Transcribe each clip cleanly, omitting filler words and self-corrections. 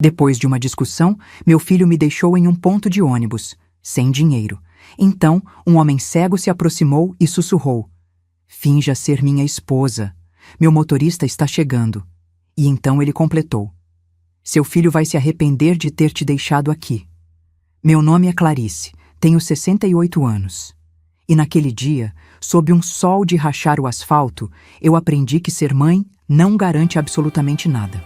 Depois de uma discussão, meu filho me deixou em um ponto de ônibus, sem dinheiro. Então, um homem cego se aproximou e sussurrou: "Finja ser minha esposa. Meu motorista está chegando." E então ele completou: "Seu filho vai se arrepender de ter te deixado aqui. Meu nome é Clarice, tenho 68 anos. E naquele dia, sob um sol de rachar o asfalto, eu aprendi que ser mãe não garante absolutamente nada."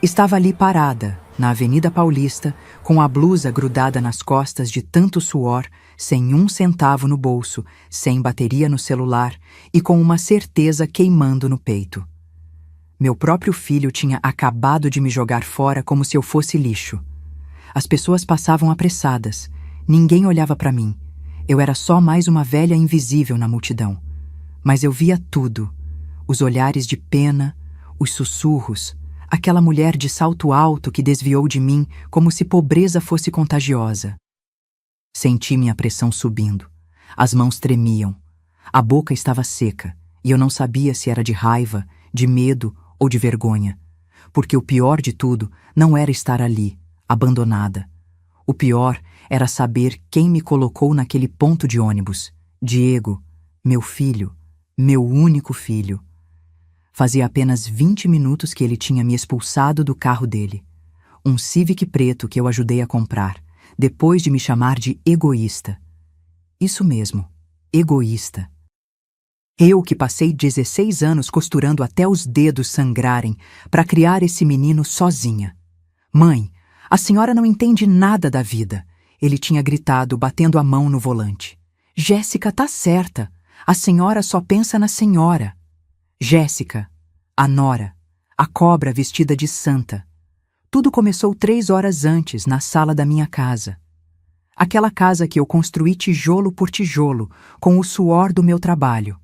Estava ali parada, na Avenida Paulista, com a blusa grudada nas costas de tanto suor, sem um centavo no bolso, sem bateria no celular e com uma certeza queimando no peito. Meu próprio filho tinha acabado de me jogar fora como se eu fosse lixo. As pessoas passavam apressadas. Ninguém olhava para mim. Eu era só mais uma velha invisível na multidão. Mas eu via tudo. Os olhares de pena, os sussurros, aquela mulher de salto alto que desviou de mim como se pobreza fosse contagiosa. Senti minha pressão subindo. As mãos tremiam. A boca estava seca e eu não sabia se era de raiva, de medo ou de vergonha. Porque o pior de tudo não era estar ali, abandonada. O pior era saber quem me colocou naquele ponto de ônibus. Diego, meu filho, meu único filho. Fazia apenas 20 minutos que ele tinha me expulsado do carro dele. Um Civic preto que eu ajudei a comprar, depois de me chamar de egoísta. Isso mesmo, egoísta. Eu que passei 16 anos costurando até os dedos sangrarem para criar esse menino sozinha. "Mãe, a senhora não entende nada da vida", ele tinha gritado, batendo a mão no volante. "Jéssica tá certa. A senhora só pensa na senhora." Jéssica, a nora, a cobra vestida de santa. Tudo começou 3 horas antes, na sala da minha casa. Aquela casa que eu construí tijolo por tijolo, com o suor do meu trabalho.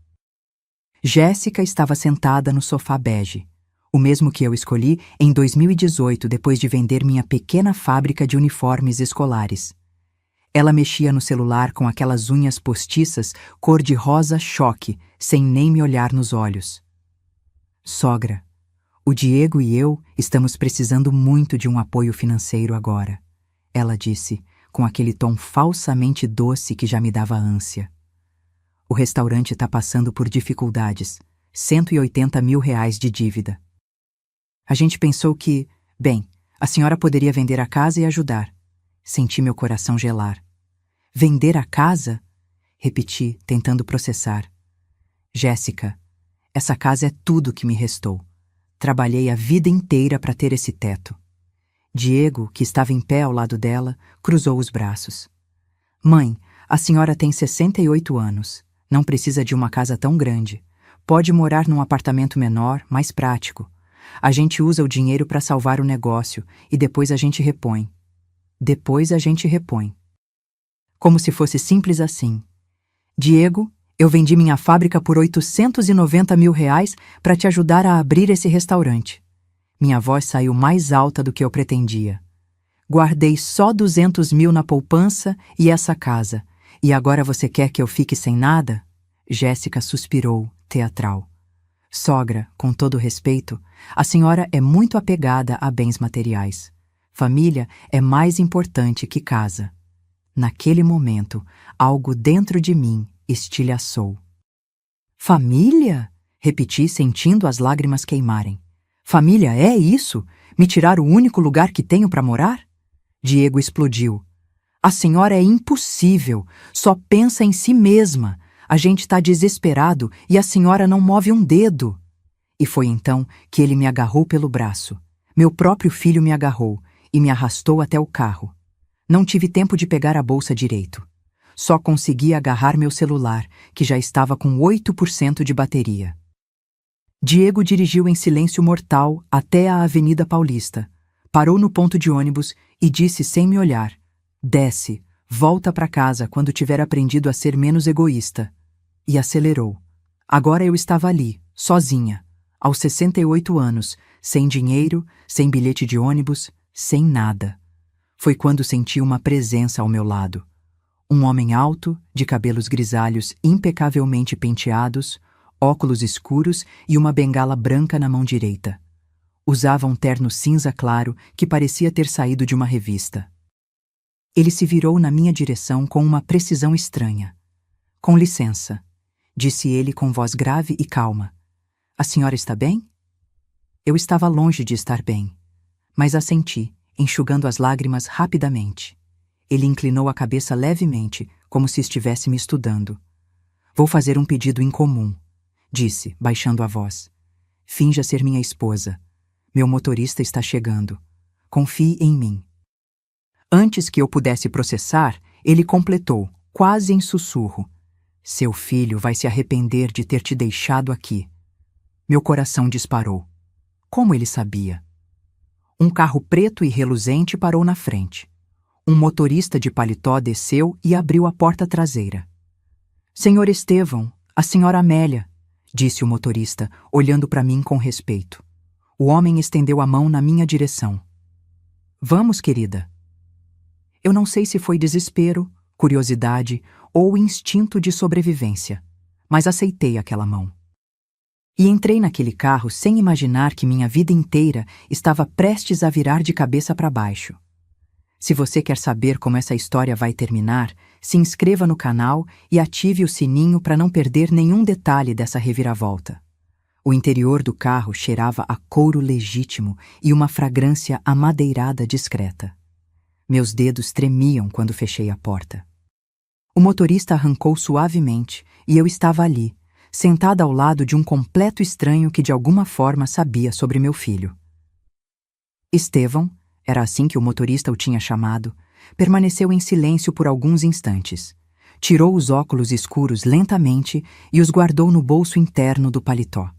Jéssica estava sentada no sofá bege, o mesmo que eu escolhi em 2018 depois de vender minha pequena fábrica de uniformes escolares. Ela mexia no celular com aquelas unhas postiças cor-de-rosa choque, sem nem me olhar nos olhos. "Sogra, o Diego e eu estamos precisando muito de um apoio financeiro agora", ela disse, com aquele tom falsamente doce que já me dava ânsia. "O restaurante está passando por dificuldades, 180 mil reais de dívida. A gente pensou que, bem, a senhora poderia vender a casa e ajudar." Senti meu coração gelar. "Vender a casa?" repeti, tentando processar. "Jéssica, essa casa é tudo que me restou. Trabalhei a vida inteira para ter esse teto." Diego, que estava em pé ao lado dela, cruzou os braços. "Mãe, a senhora tem 68 anos. Não precisa de uma casa tão grande. Pode morar num apartamento menor, mais prático. A gente usa o dinheiro para salvar o negócio e depois a gente repõe." Depois a gente repõe. Como se fosse simples assim. "Diego, eu vendi minha fábrica por 890 mil reais para te ajudar a abrir esse restaurante." Minha voz saiu mais alta do que eu pretendia. "Guardei só 200 mil na poupança e essa casa. E agora você quer que eu fique sem nada?" Jéssica suspirou, teatral. "Sogra, com todo respeito, a senhora é muito apegada a bens materiais. Família é mais importante que casa." Naquele momento, algo dentro de mim estilhaçou. "Família?" repeti, sentindo as lágrimas queimarem. "Família é isso? Me tirar o único lugar que tenho para morar?" Diego explodiu. "A senhora é impossível, só pensa em si mesma. A gente está desesperado e a senhora não move um dedo." E foi então que ele me agarrou pelo braço. Meu próprio filho me agarrou e me arrastou até o carro. Não tive tempo de pegar a bolsa direito. Só consegui agarrar meu celular, que já estava com 8% de bateria. Diego dirigiu em silêncio mortal até a Avenida Paulista. Parou no ponto de ônibus e disse sem me olhar: "Desce, volta para casa quando tiver aprendido a ser menos egoísta." E acelerou. Agora eu estava ali, sozinha, aos 68 anos, sem dinheiro, sem bilhete de ônibus, sem nada. Foi quando senti uma presença ao meu lado. Um homem alto, de cabelos grisalhos impecavelmente penteados, óculos escuros e uma bengala branca na mão direita. Usava um terno cinza claro que parecia ter saído de uma revista. Ele se virou na minha direção com uma precisão estranha. Com licença, disse ele com voz grave e calma. A senhora está bem? Eu estava longe de estar bem, mas assenti, enxugando as lágrimas rapidamente. Ele inclinou a cabeça levemente, como se estivesse me estudando. Vou fazer um pedido incomum, disse, baixando a voz. Finja ser minha esposa. Meu motorista está chegando. Confie em mim. Antes que eu pudesse processar, ele completou, quase em sussurro. Seu filho vai se arrepender de ter te deixado aqui. Meu coração disparou. Como ele sabia? Um carro preto e reluzente parou na frente. Um motorista de paletó desceu e abriu a porta traseira. Senhor Estevão, a senhora Amélia, disse o motorista, olhando para mim com respeito. O homem estendeu a mão na minha direção. Vamos, querida. Eu não sei se foi desespero, curiosidade ou instinto de sobrevivência, mas aceitei aquela mão. E entrei naquele carro sem imaginar que minha vida inteira estava prestes a virar de cabeça para baixo. Se você quer saber como essa história vai terminar, se inscreva no canal e ative o sininho para não perder nenhum detalhe dessa reviravolta. O interior do carro cheirava a couro legítimo e uma fragrância amadeirada discreta. Meus dedos tremiam quando fechei a porta. O motorista arrancou suavemente e eu estava ali, sentada ao lado de um completo estranho que de alguma forma sabia sobre meu filho. Estevão, era assim que o motorista o tinha chamado, permaneceu em silêncio por alguns instantes. Tirou os óculos escuros lentamente e os guardou no bolso interno do paletó.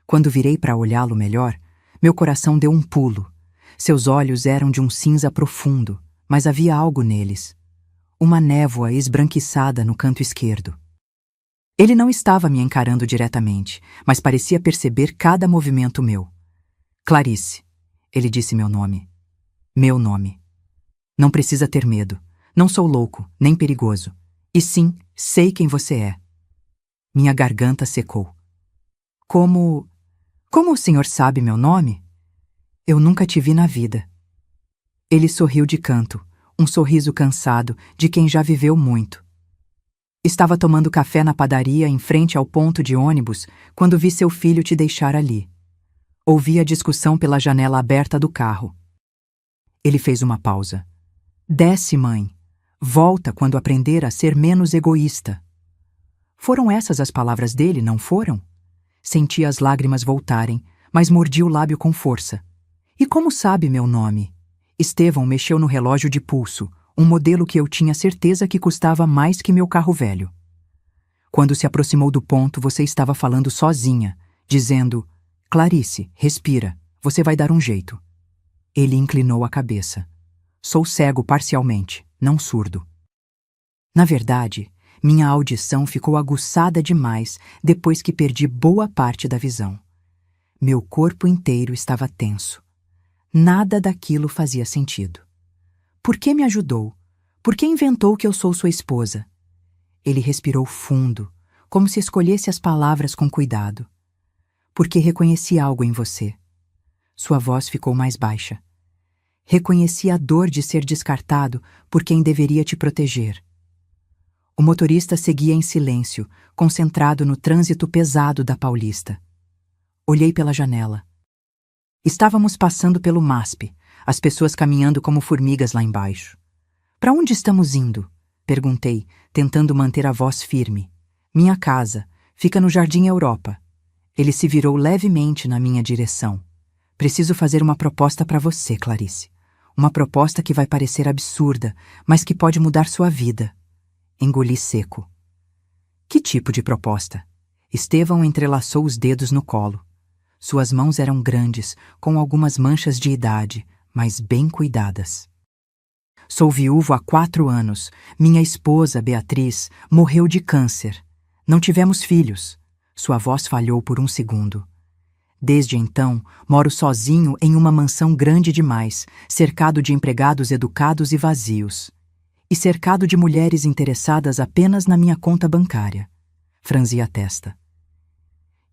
Quando virei para olhá-lo melhor, meu coração deu um pulo. Seus olhos eram de um cinza profundo, mas havia algo neles. Uma névoa esbranquiçada no canto esquerdo. Ele não estava me encarando diretamente, mas parecia perceber cada movimento meu. Clarice, ele disse meu nome. Meu nome. Não precisa ter medo. Não sou louco, nem perigoso. E sim, sei quem você é. Minha garganta secou. Como o senhor sabe meu nome? Eu nunca te vi na vida. Ele sorriu de canto, um sorriso cansado de quem já viveu muito. Estava tomando café na padaria em frente ao ponto de ônibus quando vi seu filho te deixar ali. Ouvi a discussão pela janela aberta do carro. Ele fez uma pausa. Desce, mãe. Volta quando aprender a ser menos egoísta. Foram essas as palavras dele, não foram? Senti as lágrimas voltarem, mas mordi o lábio com força. E como sabe meu nome? Estevão mexeu no relógio de pulso, um modelo que eu tinha certeza que custava mais que meu carro velho. Quando se aproximou do ponto, você estava falando sozinha, dizendo: Clarice, respira, você vai dar um jeito. Ele inclinou a cabeça. Sou cego parcialmente, não surdo. Na verdade, minha audição ficou aguçada demais depois que perdi boa parte da visão. Meu corpo inteiro estava tenso. Nada daquilo fazia sentido. Por que me ajudou? Por que inventou que eu sou sua esposa? Ele respirou fundo, como se escolhesse as palavras com cuidado. Porque reconheci algo em você. Sua voz ficou mais baixa. Reconheci a dor de ser descartado por quem deveria te proteger. O motorista seguia em silêncio, concentrado no trânsito pesado da Paulista. Olhei pela janela. Estávamos passando pelo MASP, as pessoas caminhando como formigas lá embaixo. Para onde estamos indo? Perguntei, tentando manter a voz firme. Minha casa. Fica no Jardim Europa. Ele se virou levemente na minha direção. Preciso fazer uma proposta para você, Clarice. Uma proposta que vai parecer absurda, mas que pode mudar sua vida. Engoli seco. Que tipo de proposta? Estevão entrelaçou os dedos no colo. Suas mãos eram grandes, com algumas manchas de idade, mas bem cuidadas. Sou viúvo há 4 anos. Minha esposa, Beatriz, morreu de câncer. Não tivemos filhos. Sua voz falhou por um segundo. Desde então, moro sozinho em uma mansão grande demais, cercado de empregados educados e vazios. E cercado de mulheres interessadas apenas na minha conta bancária. Franzi a testa.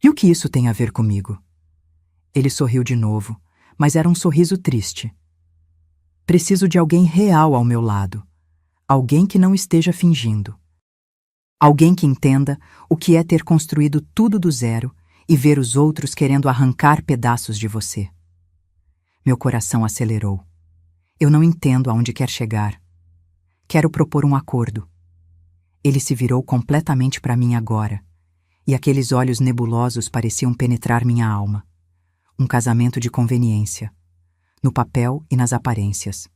E o que isso tem a ver comigo? Ele sorriu de novo, mas era um sorriso triste. Preciso de alguém real ao meu lado. Alguém que não esteja fingindo. Alguém que entenda o que é ter construído tudo do zero e ver os outros querendo arrancar pedaços de você. Meu coração acelerou. Eu não entendo aonde quer chegar. Quero propor um acordo. Ele se virou completamente para mim agora, e aqueles olhos nebulosos pareciam penetrar minha alma. Um casamento de conveniência, no papel e nas aparências.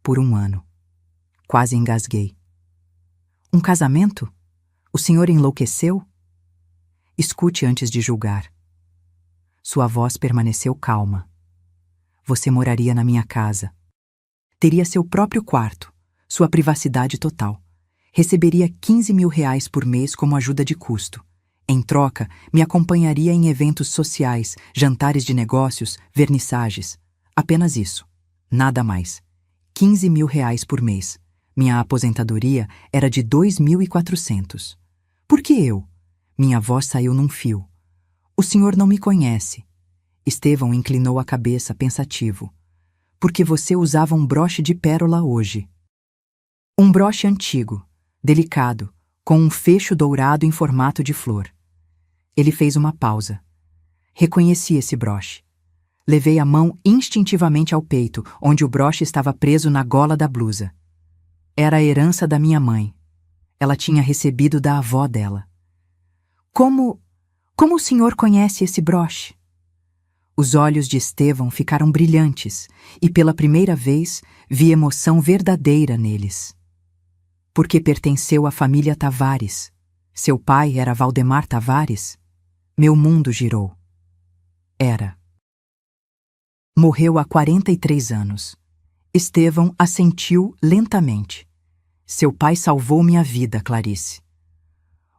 Por 1 ano. Quase engasguei. Um casamento? O senhor enlouqueceu? Escute antes de julgar. Sua voz permaneceu calma. Você moraria na minha casa. Teria seu próprio quarto, sua privacidade total. Receberia 15 mil reais por mês como ajuda de custo. Em troca, me acompanharia em eventos sociais, jantares de negócios, vernissagens. Apenas isso. Nada mais. 15 mil reais por mês. Minha aposentadoria era de 2.400. Por que eu? Minha voz saiu num fio. O senhor não me conhece. Estevão inclinou a cabeça, pensativo. Porque você usava um broche de pérola hoje. Um broche antigo, delicado, com um fecho dourado em formato de flor. Ele fez uma pausa. Reconheci esse broche. Levei a mão instintivamente ao peito, onde o broche estava preso na gola da blusa. Era a herança da minha mãe. Ela tinha recebido da avó dela. Como o senhor conhece esse broche? Os olhos de Estevão ficaram brilhantes e, pela primeira vez, vi emoção verdadeira neles. Porque pertenceu à família Tavares. Seu pai era Valdemar Tavares. Meu mundo girou. Era. Morreu há 43 anos. Estevão assentiu lentamente. Seu pai salvou minha vida, Clarice.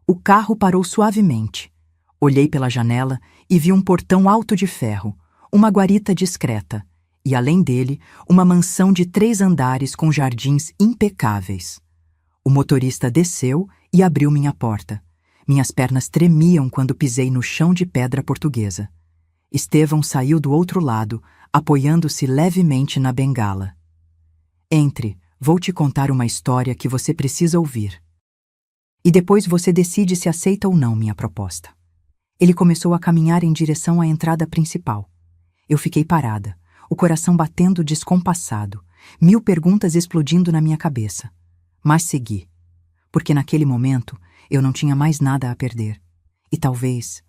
O carro parou suavemente. Olhei pela janela e vi um portão alto de ferro, uma guarita discreta, e além dele, uma mansão de 3 andares com jardins impecáveis. O motorista desceu e abriu minha porta. Minhas pernas tremiam quando pisei no chão de pedra portuguesa. Estevão saiu do outro lado, apoiando-se levemente na bengala. Entre, vou te contar uma história que você precisa ouvir. E depois você decide se aceita ou não minha proposta. Ele começou a caminhar em direção à entrada principal. Eu fiquei parada, o coração batendo descompassado, 1000 perguntas explodindo na minha cabeça. Mas segui, porque naquele momento eu não tinha mais nada a perder. E talvez,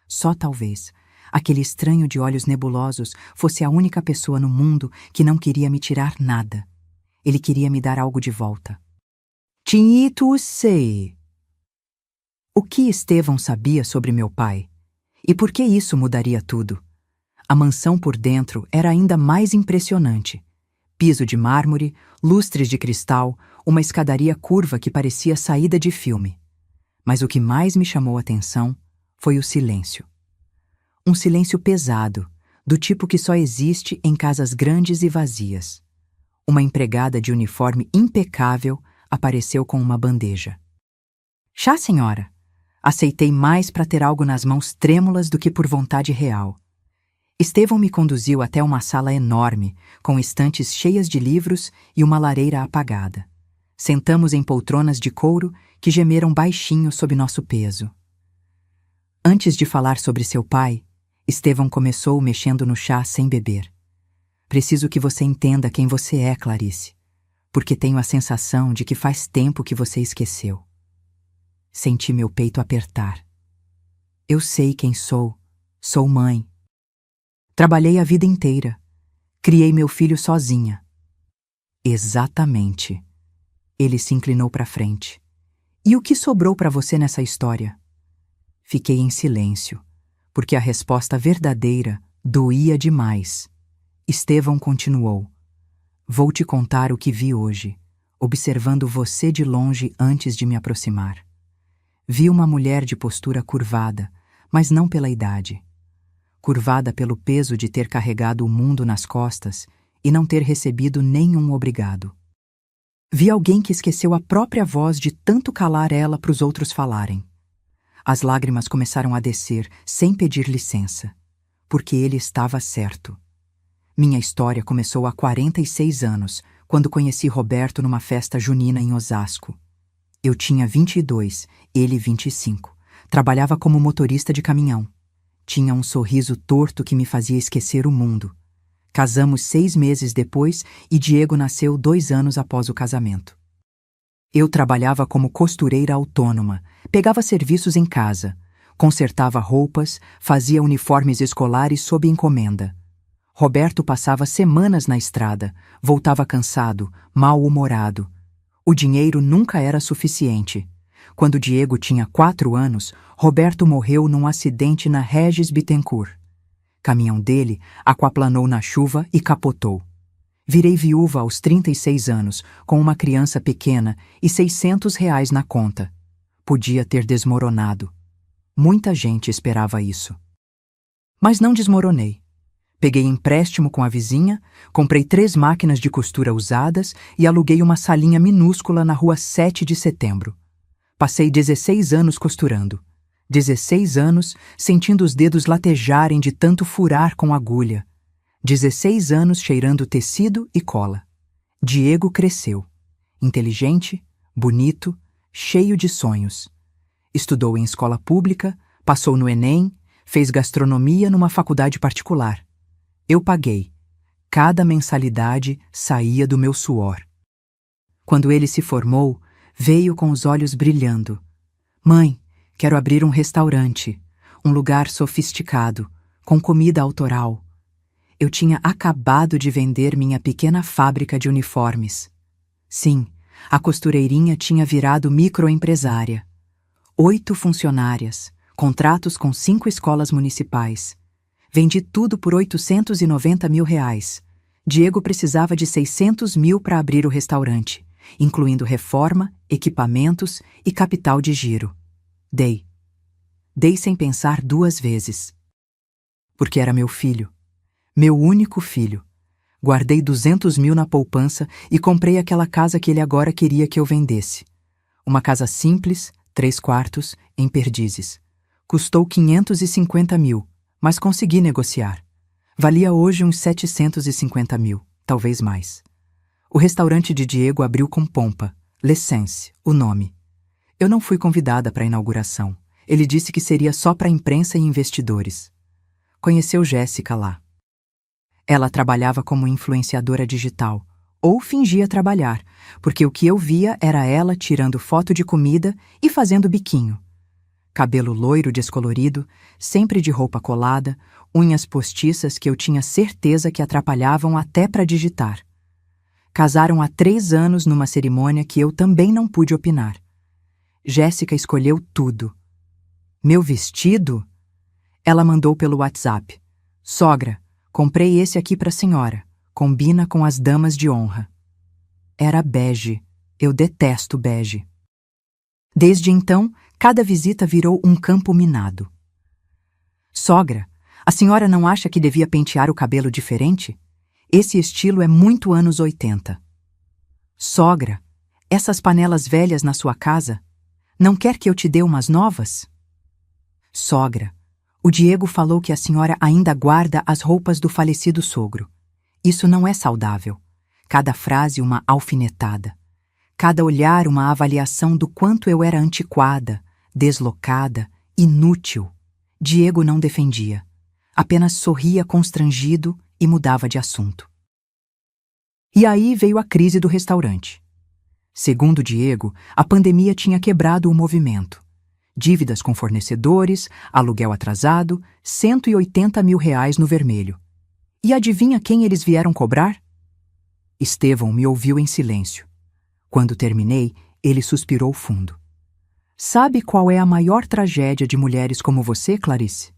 só talvez, aquele estranho de olhos nebulosos fosse a única pessoa no mundo que não queria me tirar nada. Ele queria me dar algo de volta. Tinhito sei. O que Estevão sabia sobre meu pai? E por que isso mudaria tudo? A mansão por dentro era ainda mais impressionante. Piso de mármore, lustres de cristal, uma escadaria curva que parecia saída de filme. Mas o que mais me chamou a atenção foi o silêncio. Um silêncio pesado, do tipo que só existe em casas grandes e vazias. Uma empregada de uniforme impecável apareceu com uma bandeja. Chá, senhora. Aceitei mais para ter algo nas mãos trêmulas do que por vontade real. Estevão me conduziu até uma sala enorme, com estantes cheias de livros e uma lareira apagada. Sentamos em poltronas de couro que gemeram baixinho sob nosso peso. Antes de falar sobre seu pai, Estevão começou mexendo no chá sem beber. Preciso que você entenda quem você é, Clarice, porque tenho a sensação de que faz tempo que você esqueceu. Senti meu peito apertar. Eu sei quem sou. Sou mãe. Trabalhei a vida inteira. Criei meu filho sozinha. Exatamente. Ele se inclinou para frente. E o que sobrou para você nessa história? Fiquei em silêncio, porque a resposta verdadeira doía demais. Estevão continuou. Vou te contar o que vi hoje, observando você de longe antes de me aproximar. Vi uma mulher de postura curvada, mas não pela idade. Curvada pelo peso de ter carregado o mundo nas costas e não ter recebido nenhum obrigado. Vi alguém que esqueceu a própria voz de tanto calar ela para os outros falarem. As lágrimas começaram a descer, sem pedir licença. porque ele estava certo. Minha história começou há 46 anos, quando conheci Roberto numa festa junina em Osasco. Eu tinha 22, ele 25. Trabalhava como motorista de caminhão. Tinha um sorriso torto que me fazia esquecer o mundo. Casamos 6 meses depois e Diego nasceu 2 anos após o casamento. Eu trabalhava como costureira autônoma, pegava serviços em casa, consertava roupas, fazia uniformes escolares sob encomenda. Roberto passava semanas na estrada, voltava cansado, mal-humorado. O dinheiro nunca era suficiente. Quando Diego tinha 4 anos, Roberto morreu num acidente na Regis Bittencourt. Caminhão dele aquaplanou na chuva e capotou. Virei viúva aos 36 anos, com uma criança pequena e R$ 600 na conta. Podia ter desmoronado. Muita gente esperava isso. Mas não desmoronei. Peguei empréstimo com a vizinha, comprei 3 máquinas de costura usadas e aluguei uma salinha minúscula na rua 7 de Setembro. Passei 16 anos costurando. 16 anos sentindo os dedos latejarem de tanto furar com agulha. 16 anos cheirando tecido e cola. Diego cresceu. Inteligente, bonito, cheio de sonhos. Estudou em escola pública, passou no Enem, fez gastronomia numa faculdade particular. Eu paguei. Cada mensalidade saía do meu suor. Quando ele se formou, veio com os olhos brilhando. Mãe, quero abrir um restaurante, um lugar sofisticado, com comida autoral. Eu tinha acabado de vender minha pequena fábrica de uniformes. Sim, a costureirinha tinha virado microempresária. 8 funcionárias, contratos com 5 escolas municipais. Vendi tudo por R$ 890 mil. Diego precisava de 600 mil para abrir o restaurante, incluindo reforma, equipamentos e capital de giro. Dei. Dei sem pensar 2 vezes. Porque era meu filho. Meu único filho. Guardei 200 mil na poupança e comprei aquela casa que ele agora queria que eu vendesse. Uma casa simples, 3 quartos, em Perdizes. Custou 550 mil, mas consegui negociar. Valia hoje uns 750 mil, talvez mais. O restaurante de Diego abriu com pompa. L'Essence, o nome. Eu não fui convidada para a inauguração. Ele disse que seria só para a imprensa e investidores. Conheceu Jéssica lá. Ela trabalhava como influenciadora digital, ou fingia trabalhar, porque o que eu via era ela tirando foto de comida e fazendo biquinho. Cabelo loiro descolorido, sempre de roupa colada, unhas postiças que eu tinha certeza que atrapalhavam até para digitar. Casaram há 3 anos numa cerimônia que eu também não pude opinar. Jéssica escolheu tudo. Meu vestido? Ela mandou pelo WhatsApp. Sogra, comprei esse aqui para a senhora. Combina com as damas de honra. Era bege. Eu detesto bege. Desde então, cada visita virou um campo minado. Sogra, a senhora não acha que devia pentear o cabelo diferente? Esse estilo é muito anos 80. Sogra, essas panelas velhas na sua casa, não quer que eu te dê umas novas? Sogra, o Diego falou que a senhora ainda guarda as roupas do falecido sogro. Isso não é saudável. Cada frase uma alfinetada. Cada olhar uma avaliação do quanto eu era antiquada, deslocada, inútil. Diego não defendia. Apenas sorria constrangido e mudava de assunto. E aí veio a crise do restaurante. Segundo Diego, a pandemia tinha quebrado o movimento. Dívidas com fornecedores, aluguel atrasado, R$ 180 mil no vermelho. E adivinha quem eles vieram cobrar? Estevão me ouviu em silêncio. Quando terminei, ele suspirou fundo. Sabe qual é a maior tragédia de mulheres como você, Clarice?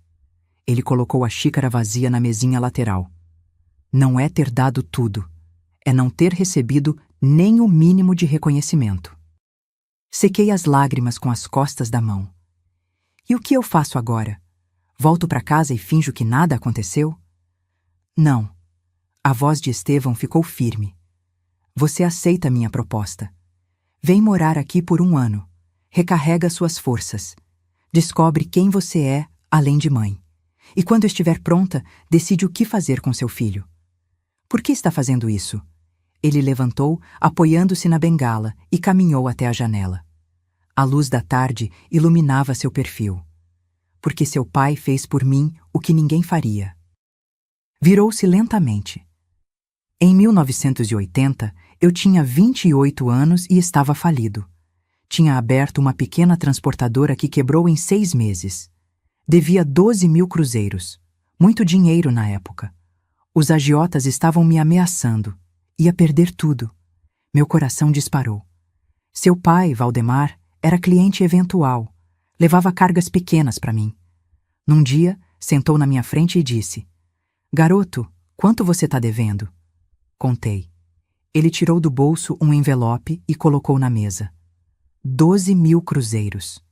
Ele colocou a xícara vazia na mesinha lateral. Não é ter dado tudo. É não ter recebido nem o mínimo de reconhecimento. Sequei as lágrimas com as costas da mão. E o que eu faço agora? Volto para casa e finjo que nada aconteceu? Não. A voz de Estevão ficou firme. Você aceita minha proposta. Vem morar aqui por 1 ano. Recarrega suas forças. Descobre quem você é, além de mãe. E quando estiver pronta, decide o que fazer com seu filho. Por que está fazendo isso? Ele levantou, apoiando-se na bengala, e caminhou até a janela. A luz da tarde iluminava seu perfil. Porque seu pai fez por mim o que ninguém faria. Virou-se lentamente. Em 1980, eu tinha 28 anos e estava falido. Tinha aberto uma pequena transportadora que quebrou em 6 meses. Devia 12.000 cruzeiros. Muito dinheiro na época. Os agiotas estavam me ameaçando. Ia perder tudo. Meu coração disparou. Seu pai, Valdemar, era cliente eventual. Levava cargas pequenas para mim. Num dia, sentou na minha frente e disse: "Garoto, quanto você está devendo?" Contei. Ele tirou do bolso um envelope e colocou na mesa. 12.000 cruzeiros.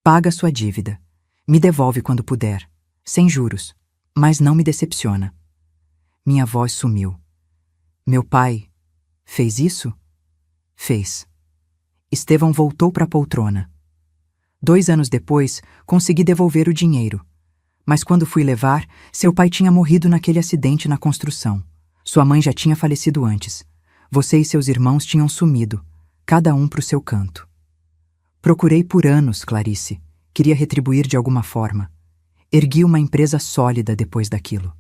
Paga sua dívida. Me devolve quando puder. Sem juros. Mas não me decepciona. Minha voz sumiu. Meu pai fez isso? Fez. Estevão voltou para a poltrona. 2 anos depois, consegui devolver o dinheiro. Mas quando fui levar, seu pai tinha morrido naquele acidente na construção. Sua mãe já tinha falecido antes. Você e seus irmãos tinham sumido, cada um para o seu canto. Procurei por anos, Clarice. Queria retribuir de alguma forma. Ergui uma empresa sólida depois daquilo.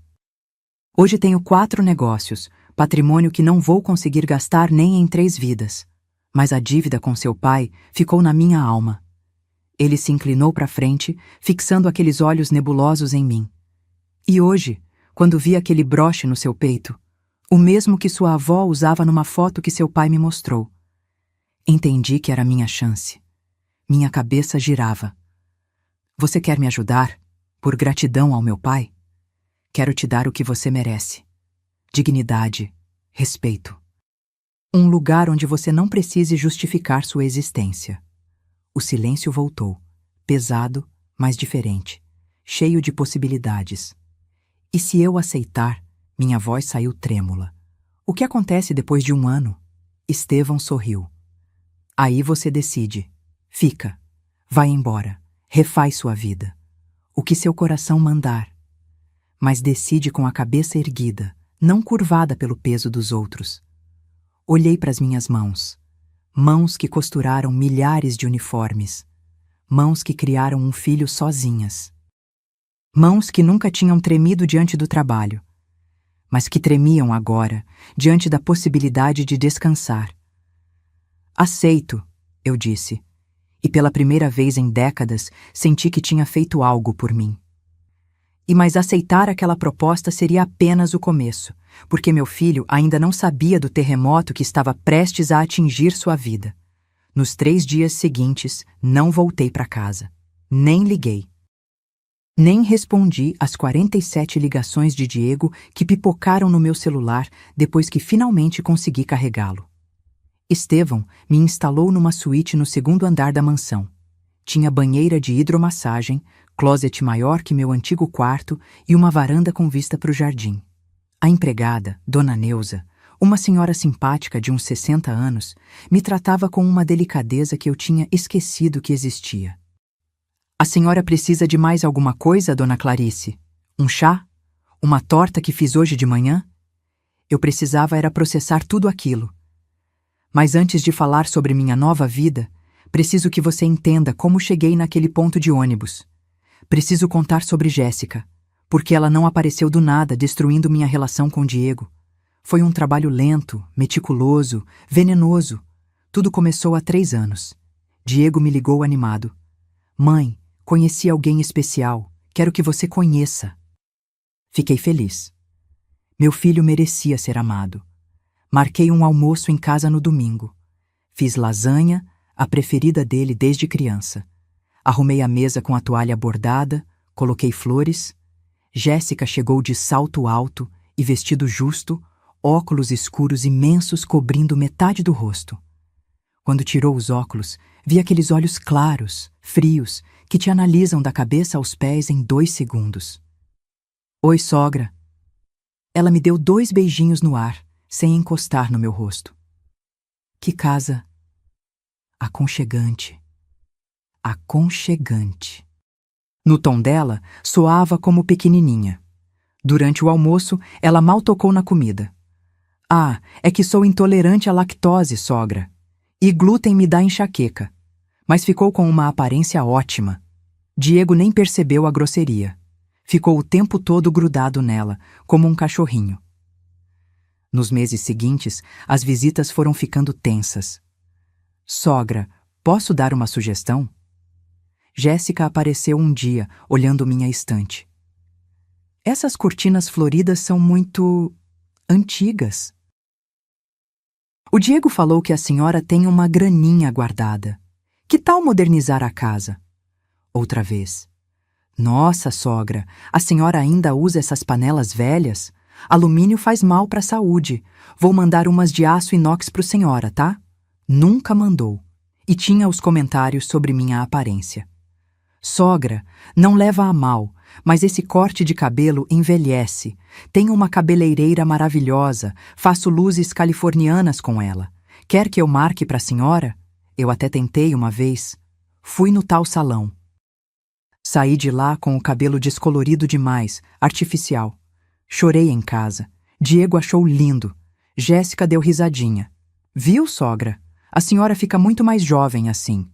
Hoje tenho 4 negócios, patrimônio que não vou conseguir gastar nem em 3 vidas. Mas a dívida com seu pai ficou na minha alma. Ele se inclinou para frente, fixando aqueles olhos nebulosos em mim. E hoje, quando vi aquele broche no seu peito, o mesmo que sua avó usava numa foto que seu pai me mostrou, entendi que era minha chance. Minha cabeça girava. Você quer me ajudar? Por gratidão ao meu pai? Quero te dar o que você merece. Dignidade, respeito. Um lugar onde você não precise justificar sua existência. O silêncio voltou, pesado, mas diferente, cheio de possibilidades. E se eu aceitar, minha voz saiu trêmula. O que acontece depois de 1 ano? Estevão sorriu. Aí você decide. Fica. Vai embora. Refaz sua vida. O que seu coração mandar. Mas decide com a cabeça erguida, não curvada pelo peso dos outros. Olhei para as minhas mãos. Mãos que costuraram milhares de uniformes. Mãos que criaram um filho sozinhas. Mãos que nunca tinham tremido diante do trabalho, mas que tremiam agora, diante da possibilidade de descansar. Aceito, eu disse, e pela primeira vez em décadas senti que tinha feito algo por mim. Mas aceitar aquela proposta seria apenas o começo, porque meu filho ainda não sabia do terremoto que estava prestes a atingir sua vida. Nos 3 dias seguintes, não voltei para casa. Nem liguei. Nem respondi às 47 ligações de Diego que pipocaram no meu celular depois que finalmente consegui carregá-lo. Estevão me instalou numa suíte no 2º andar da mansão. Tinha banheira de hidromassagem, closet maior que meu antigo quarto e uma varanda com vista para o jardim. A empregada, Dona Neuza, uma senhora simpática de uns 60 anos, me tratava com uma delicadeza que eu tinha esquecido que existia. A senhora precisa de mais alguma coisa, Dona Clarice? Um chá? Uma torta que fiz hoje de manhã? Eu precisava era processar tudo aquilo. Mas antes de falar sobre minha nova vida, preciso que você entenda como cheguei naquele ponto de ônibus. Preciso contar sobre Jéssica, porque ela não apareceu do nada destruindo minha relação com Diego. Foi um trabalho lento, meticuloso, venenoso. Tudo começou há 3 anos. Diego me ligou animado. Mãe, conheci alguém especial. Quero que você conheça. Fiquei feliz. Meu filho merecia ser amado. Marquei um almoço em casa no domingo. Fiz lasanha, a preferida dele desde criança. Arrumei a mesa com a toalha bordada, coloquei flores. Jéssica chegou de salto alto e vestido justo, óculos escuros imensos cobrindo metade do rosto. Quando tirou os óculos, vi aqueles olhos claros, frios, que te analisam da cabeça aos pés em 2 segundos. Oi, sogra. Ela me deu 2 beijinhos no ar, sem encostar no meu rosto. Que casa aconchegante. Aconchegante. No tom dela, soava como pequenininha. Durante o almoço, ela mal tocou na comida. Ah, é que sou intolerante à lactose, sogra. E glúten me dá enxaqueca. Mas ficou com uma aparência ótima. Diego nem percebeu a grosseria. Ficou o tempo todo grudado nela, como um cachorrinho. Nos meses seguintes, as visitas foram ficando tensas. Sogra, posso dar uma sugestão? Jéssica apareceu um dia, olhando minha estante. Essas cortinas floridas são muito antigas. O Diego falou que a senhora tem uma graninha guardada. Que tal modernizar a casa? Outra vez. Nossa, sogra, a senhora ainda usa essas panelas velhas? Alumínio faz mal para a saúde. Vou mandar umas de aço inox pro senhora, tá? Nunca mandou. E tinha os comentários sobre minha aparência. Sogra, não leva a mal, mas esse corte de cabelo envelhece. Tenho uma cabeleireira maravilhosa, faço luzes californianas com ela. Quer que eu marque para a senhora? Eu até tentei uma vez. Fui no tal salão. Saí de lá com o cabelo descolorido demais, artificial. Chorei em casa. Diego achou lindo. Jéssica deu risadinha. Viu, sogra? A senhora fica muito mais jovem assim.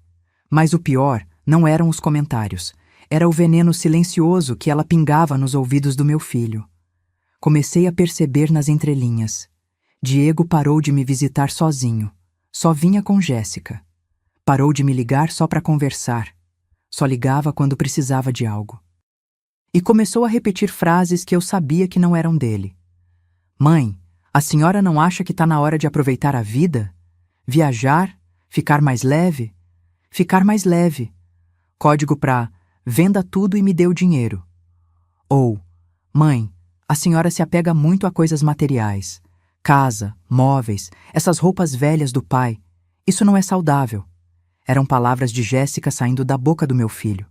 Mas o pior não eram os comentários. Era o veneno silencioso que ela pingava nos ouvidos do meu filho. Comecei a perceber nas entrelinhas. Diego parou de me visitar sozinho. Só vinha com Jéssica. Parou de me ligar só para conversar. Só ligava quando precisava de algo. E começou a repetir frases que eu sabia que não eram dele. Mãe, a senhora não acha que está na hora de aproveitar a vida? Viajar? Ficar mais leve? Ficar mais leve. Código para venda tudo e me dê o dinheiro. Ou, mãe, a senhora se apega muito a coisas materiais. Casa, móveis, essas roupas velhas do pai. Isso não é saudável. Eram palavras de Jéssica saindo da boca do meu filho.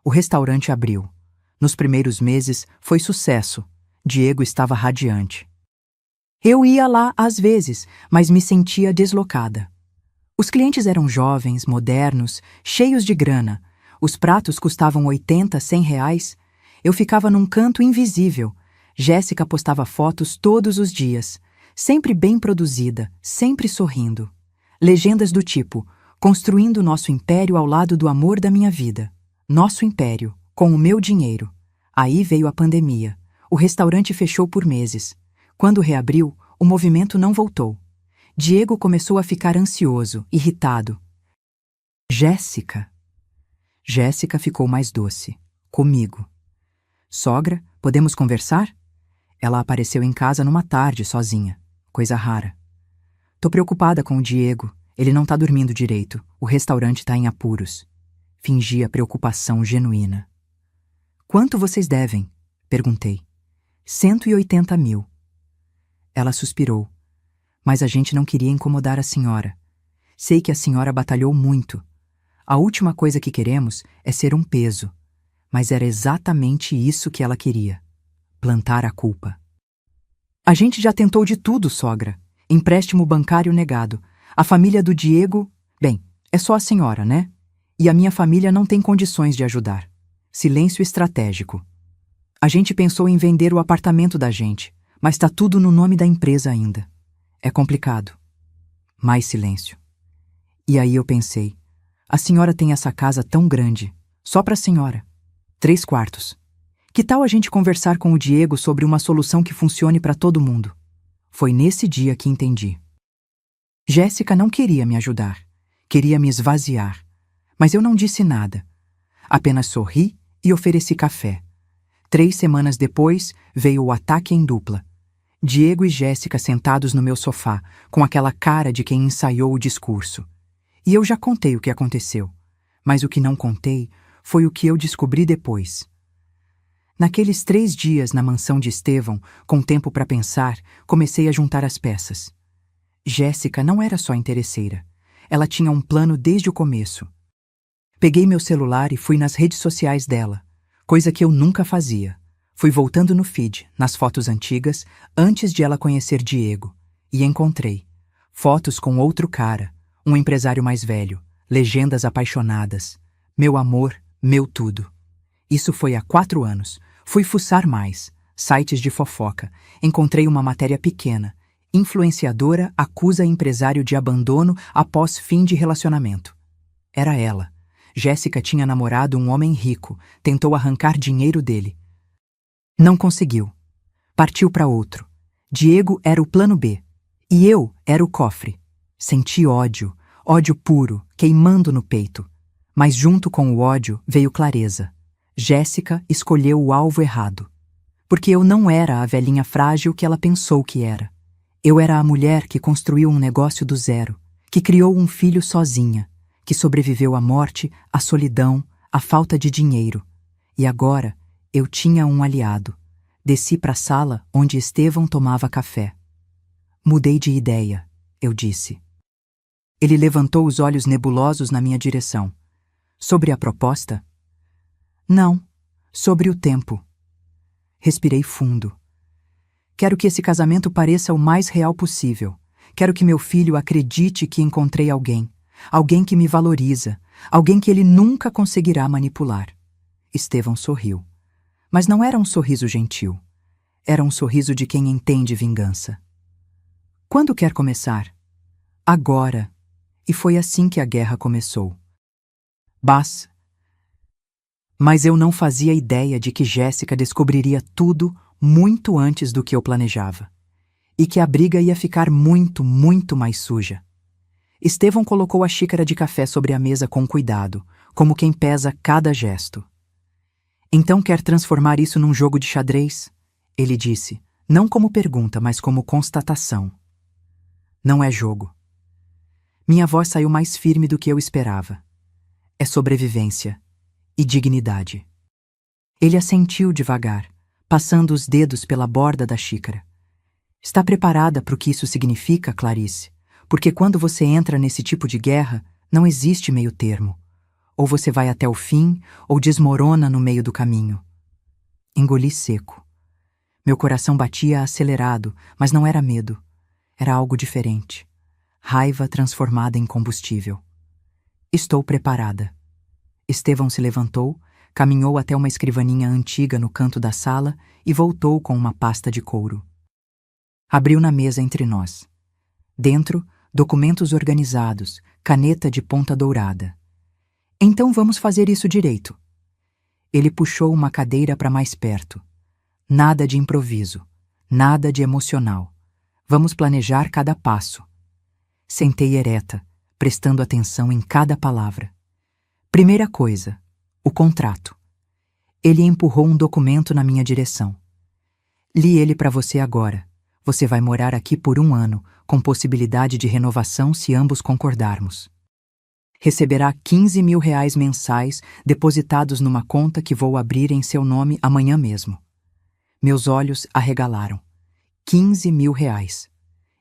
O restaurante abriu. Nos primeiros meses foi sucesso. Diego estava radiante. Eu ia lá às vezes, mas me sentia deslocada. Os clientes eram jovens, modernos, cheios de grana. Os pratos custavam 80, 100 reais. Eu ficava num canto invisível. Jéssica postava fotos todos os dias. Sempre bem produzida, sempre sorrindo. Legendas do tipo: construindo nosso império ao lado do amor da minha vida. Nosso império, com o meu dinheiro. Aí veio a pandemia. O restaurante fechou por meses. Quando reabriu, o movimento não voltou. Diego começou a ficar ansioso, irritado. Jéssica. Jéssica ficou mais doce. Comigo. Sogra, podemos conversar? Ela apareceu em casa numa tarde, sozinha. Coisa rara. Tô preocupada com o Diego. Ele não tá dormindo direito. O restaurante tá em apuros. Fingia preocupação genuína. Quanto vocês devem? Perguntei. 180 mil. Ela suspirou. Mas a gente não queria incomodar a senhora. Sei que a senhora batalhou muito. A última coisa que queremos é ser um peso. Mas era exatamente isso que ela queria. Plantar a culpa. A gente já tentou de tudo, sogra. Empréstimo bancário negado. A família do Diego... Bem, é só a senhora, né? E a minha família não tem condições de ajudar. Silêncio estratégico. A gente pensou em vender o apartamento da gente, mas tá tudo no nome da empresa ainda. É complicado. Mais silêncio. E aí eu pensei, a senhora tem essa casa tão grande, só pra senhora. 3 quartos. Que tal a gente conversar com o Diego sobre uma solução que funcione pra todo mundo? Foi nesse dia que entendi. Jéssica não queria me ajudar. Queria me esvaziar. Mas eu não disse nada. Apenas sorri e ofereci café. 3 semanas depois, veio o ataque em dupla. Diego e Jéssica sentados no meu sofá, com aquela cara de quem ensaiou o discurso. E eu já contei o que aconteceu. Mas o que não contei foi o que eu descobri depois. Naqueles 3 dias na mansão de Estevão, com tempo para pensar, comecei a juntar as peças. Jéssica não era só interesseira. Ela tinha um plano desde o começo. Peguei meu celular e fui nas redes sociais dela, coisa que eu nunca fazia. Fui voltando no feed, nas fotos antigas, antes de ela conhecer Diego, e encontrei fotos com outro cara, um empresário mais velho, legendas apaixonadas. Meu amor, meu tudo. Isso foi há 4 anos. Fui fuçar mais. Sites de fofoca. Encontrei uma matéria pequena. Influenciadora acusa empresário de abandono após fim de relacionamento. Era ela. Jéssica tinha namorado um homem rico. Tentou arrancar dinheiro dele. Não conseguiu. Partiu para outro. Diego era o plano B. E eu era o cofre. Senti ódio. Ódio puro, queimando no peito. Mas junto com o ódio veio clareza. Jéssica escolheu o alvo errado. Porque eu não era a velhinha frágil que ela pensou que era. Eu era a mulher que construiu um negócio do zero, que criou um filho sozinha, que sobreviveu à morte, à solidão, à falta de dinheiro. E agora eu tinha um aliado. Desci para a sala onde Estevão tomava café. Mudei de ideia, eu disse. Ele levantou os olhos nebulosos na minha direção. Sobre a proposta? Não, sobre o tempo. Respirei fundo. Quero que esse casamento pareça o mais real possível. Quero que meu filho acredite que encontrei alguém. Alguém que me valoriza. Alguém que ele nunca conseguirá manipular. Estevão sorriu. Mas não era um sorriso gentil. Era um sorriso de quem entende vingança. Quando quer começar? Agora. E foi assim que a guerra começou. Mas eu não fazia ideia de que Jéssica descobriria tudo muito antes do que eu planejava. E que a briga ia ficar muito, muito mais suja. Estevão colocou a xícara de café sobre a mesa com cuidado, como quem pesa cada gesto. Então quer transformar isso num jogo de xadrez? Ele disse, não como pergunta, mas como constatação. Não é jogo. Minha voz saiu mais firme do que eu esperava. É sobrevivência e dignidade. Ele assentiu devagar, passando os dedos pela borda da xícara. Está preparada para o que isso significa, Clarice? Porque quando você entra nesse tipo de guerra, não existe meio termo. Ou você vai até o fim, ou desmorona no meio do caminho. Engoli seco. Meu coração batia acelerado, mas não era medo. Era algo diferente. Raiva transformada em combustível. Estou preparada. Estevão se levantou, caminhou até uma escrivaninha antiga no canto da sala e voltou com uma pasta de couro. Abriu na mesa entre nós. Dentro, documentos organizados, caneta de ponta dourada. Então vamos fazer isso direito. Ele puxou uma cadeira para mais perto. Nada de improviso, nada de emocional. Vamos planejar cada passo. Sentei ereta, prestando atenção em cada palavra. Primeira coisa, o contrato. Ele empurrou um documento na minha direção. Li ele para você agora. Você vai morar aqui por 1 ano, com possibilidade de renovação se ambos concordarmos. Receberá R$ 15.000 mensais depositados numa conta que vou abrir em seu nome amanhã mesmo. Meus olhos arregalaram. R$ 15.000.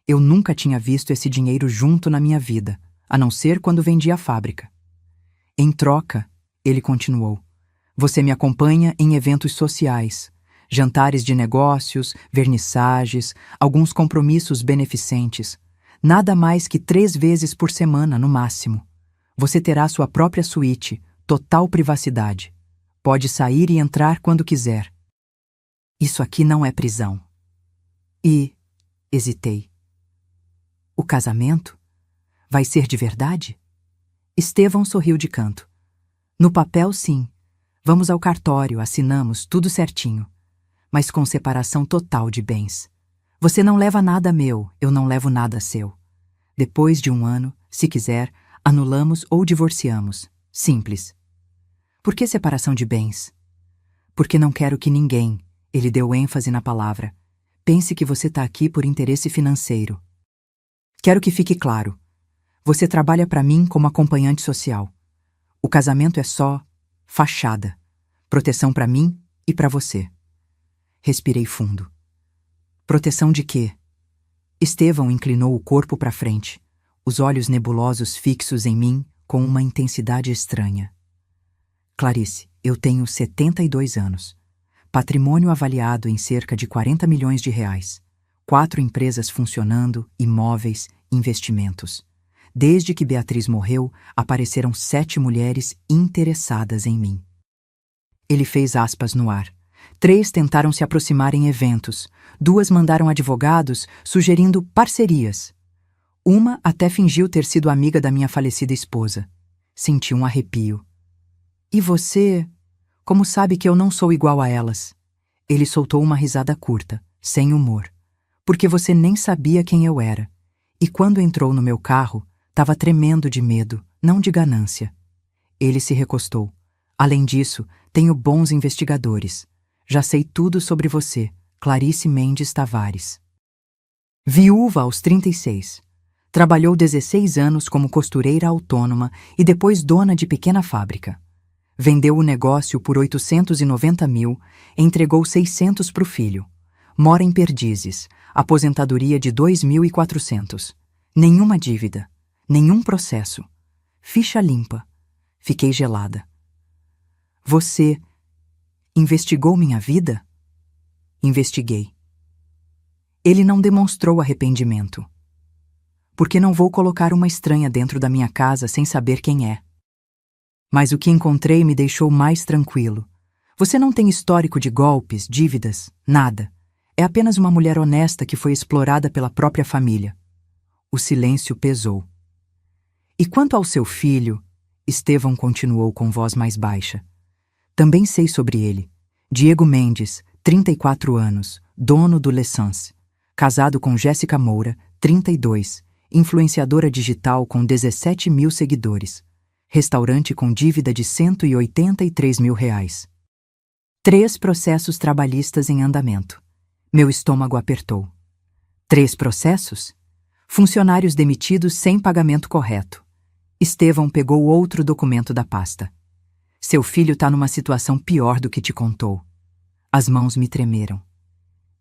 Eu nunca tinha visto esse dinheiro junto na minha vida, a não ser quando vendi a fábrica. Em troca, ele continuou, você me acompanha em eventos sociais, jantares de negócios, vernissagens, alguns compromissos beneficentes, nada mais que 3 vezes por semana no máximo. Você terá sua própria suíte, total privacidade. Pode sair e entrar quando quiser. Isso aqui não é prisão. E hesitei. O casamento? Vai ser de verdade? Estevão sorriu de canto. No papel, sim. Vamos ao cartório, assinamos, tudo certinho. Mas com separação total de bens. Você não leva nada meu, eu não levo nada seu. Depois de 1 ano, se quiser, anulamos ou divorciamos. Simples. Por que separação de bens? Porque não quero que ninguém, ele deu ênfase na palavra, pense que você está aqui por interesse financeiro. Quero que fique claro. Você trabalha para mim como acompanhante social. O casamento é só fachada. Proteção para mim e para você. Respirei fundo. Proteção de quê? Estevão inclinou o corpo para frente, os olhos nebulosos fixos em mim com uma intensidade estranha. Clarice, eu tenho 72 anos. Patrimônio avaliado em cerca de R$ 40 milhões. 4 empresas funcionando, imóveis, investimentos. Desde que Beatriz morreu, apareceram 7 mulheres interessadas em mim. Ele fez aspas no ar. 3 tentaram se aproximar em eventos. 2 mandaram advogados, sugerindo parcerias. Uma até fingiu ter sido amiga da minha falecida esposa. Senti um arrepio. E você? Como sabe que eu não sou igual a elas? Ele soltou uma risada curta, sem humor. Porque você nem sabia quem eu era. E quando entrou no meu carro, estava tremendo de medo, não de ganância. Ele se recostou. Além disso, tenho bons investigadores. Já sei tudo sobre você, Clarice Mendes Tavares. Viúva aos 36. Trabalhou 16 anos como costureira autônoma e depois dona de pequena fábrica. Vendeu o negócio por 890 mil, entregou 600 para o filho. Mora em Perdizes, aposentadoria de 2.400. Nenhuma dívida, nenhum processo. Ficha limpa. Fiquei gelada. Você investigou minha vida? Investiguei. Ele não demonstrou arrependimento. Porque não vou colocar uma estranha dentro da minha casa sem saber quem é. Mas o que encontrei me deixou mais tranquilo. Você não tem histórico de golpes, dívidas, nada. É apenas uma mulher honesta que foi explorada pela própria família. O silêncio pesou. E quanto ao seu filho, Estevão continuou com voz mais baixa. Também sei sobre ele. Diego Mendes, 34 anos, dono do L'Essence. Casado com Jéssica Moura, 32, influenciadora digital com 17 mil seguidores. Restaurante com dívida de 183 mil reais. 3 processos trabalhistas em andamento. Meu estômago apertou. 3 processos? Funcionários demitidos sem pagamento correto. Estevão pegou outro documento da pasta. Seu filho está numa situação pior do que te contou. As mãos me tremeram.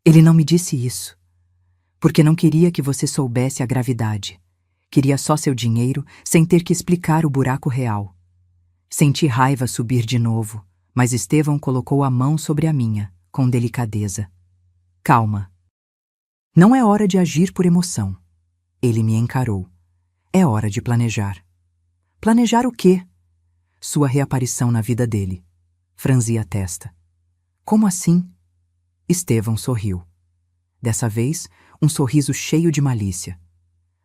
Ele não me disse isso. Porque não queria que você soubesse a gravidade. Queria só seu dinheiro, sem ter que explicar o buraco real. Senti raiva subir de novo, mas Estevão colocou a mão sobre a minha, com delicadeza. Calma. Não é hora de agir por emoção. Ele me encarou. É hora de planejar. Planejar o quê? Sua reaparição na vida dele. Franzi a testa. Como assim? Estevão sorriu. Dessa vez, um sorriso cheio de malícia.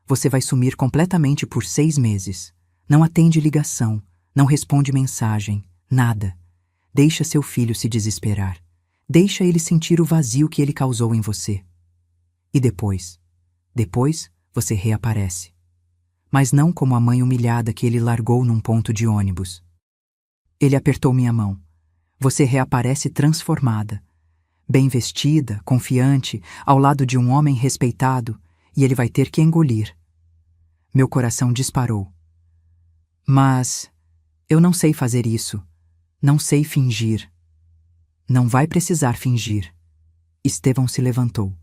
Você vai sumir completamente por 6 meses. Não atende ligação, não responde mensagem, nada. Deixa seu filho se desesperar. Deixa ele sentir o vazio que ele causou em você. E depois? Depois, você reaparece. Mas não como a mãe humilhada que ele largou num ponto de ônibus. Ele apertou minha mão. Você reaparece transformada. Bem vestida, confiante, ao lado de um homem respeitado, e ele vai ter que engolir. Meu coração disparou. Mas eu não sei fazer isso. Não sei fingir. Não vai precisar fingir. Estevão se levantou.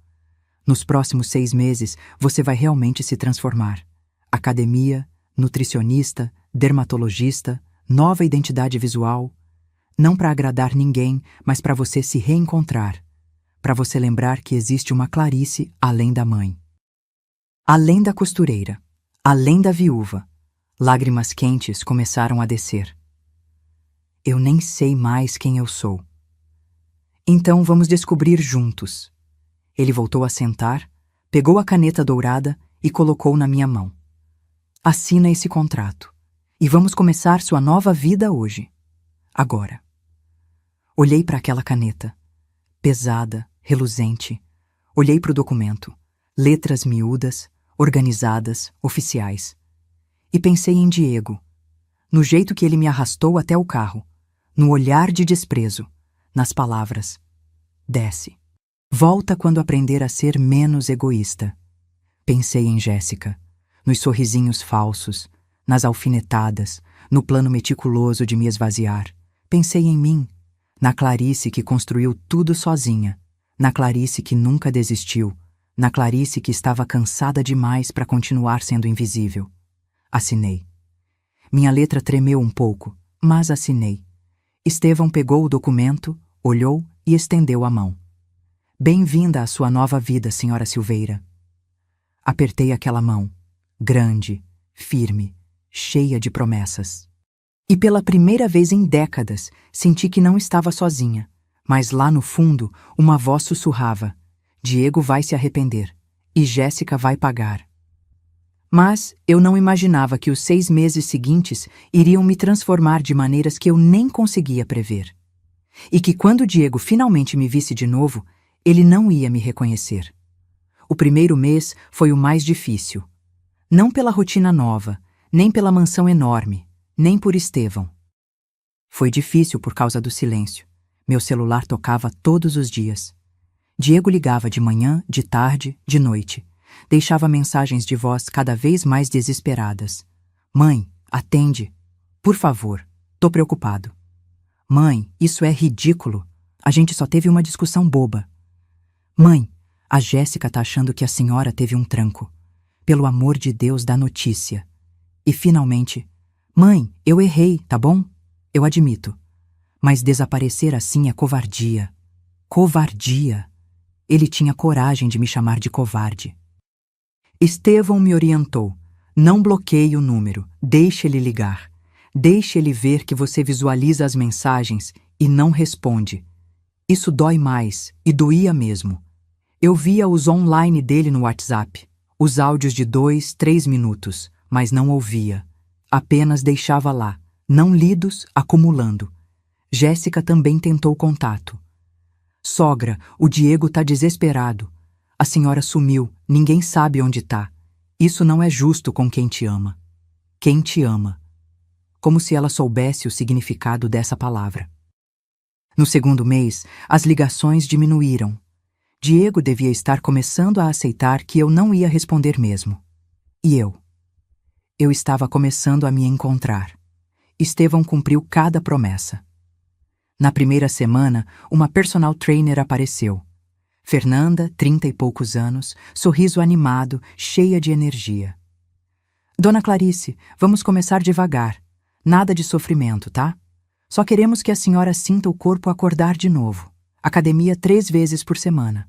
Nos próximos 6 meses, você vai realmente se transformar. Academia, nutricionista, dermatologista, nova identidade visual. Não para agradar ninguém, mas para você se reencontrar. Para você lembrar que existe uma Clarice além da mãe. Além da costureira. Além da viúva. Lágrimas quentes começaram a descer. Eu nem sei mais quem eu sou. Então vamos descobrir juntos. Ele voltou a sentar, pegou a caneta dourada e colocou na minha mão. Assina esse contrato. E vamos começar sua nova vida hoje. Agora. Olhei para aquela caneta. Pesada, reluzente. Olhei para o documento. Letras miúdas, organizadas, oficiais. E pensei em Diego. No jeito que ele me arrastou até o carro. No olhar de desprezo. Nas palavras. Desce. Volta quando aprender a ser menos egoísta. Pensei em Jéssica. Nos sorrisinhos falsos. Nas alfinetadas. No plano meticuloso de me esvaziar. Pensei em mim. Na Clarice que construiu tudo sozinha. Na Clarice que nunca desistiu. Na Clarice que estava cansada demais para continuar sendo invisível. Assinei. Minha letra tremeu um pouco, mas assinei. Estevão pegou o documento, olhou e estendeu a mão. Bem-vinda à sua nova vida, senhora Silveira. Apertei aquela mão, grande, firme, cheia de promessas. E pela primeira vez em décadas, senti que não estava sozinha. Mas lá no fundo, uma voz sussurrava: Diego vai se arrepender. E Jéssica vai pagar. Mas eu não imaginava que os 6 meses seguintes iriam me transformar de maneiras que eu nem conseguia prever. E que quando Diego finalmente me visse de novo, ele não ia me reconhecer. O primeiro mês foi o mais difícil. Não pela rotina nova, nem pela mansão enorme, nem por Estevão. Foi difícil por causa do silêncio. Meu celular tocava todos os dias. Diego ligava de manhã, de tarde, de noite. Deixava mensagens de voz cada vez mais desesperadas. Mãe, atende. Por favor, tô preocupado. Mãe, isso é ridículo. A gente só teve uma discussão boba. Mãe, a Jéssica tá achando que a senhora teve um tranco. Pelo amor de Deus, dá notícia. E finalmente, mãe, eu errei, tá bom? Eu admito. Mas desaparecer assim é covardia. Covardia. Ele tinha coragem de me chamar de covarde. Estevão me orientou. Não bloqueie o número, deixe ele ligar. Deixe ele ver que você visualiza as mensagens e não responde. Isso dói mais, e doía mesmo. Eu via os online dele no WhatsApp, os áudios de 2, 3 minutos, mas não ouvia. Apenas deixava lá, não lidos, acumulando. Jéssica também tentou contato. Sogra, o Diego tá desesperado. A senhora sumiu, ninguém sabe onde tá. Isso não é justo com quem te ama. Quem te ama. Como se ela soubesse o significado dessa palavra. No segundo mês, as ligações diminuíram. Diego devia estar começando a aceitar que eu não ia responder mesmo. E eu? Eu estava começando a me encontrar. Estevão cumpriu cada promessa. Na primeira semana, uma personal trainer apareceu. Fernanda, 30 e poucos anos, sorriso animado, cheia de energia. Dona Clarice, vamos começar devagar. Nada de sofrimento, tá? Só queremos que a senhora sinta o corpo acordar de novo. Academia 3 vezes por semana.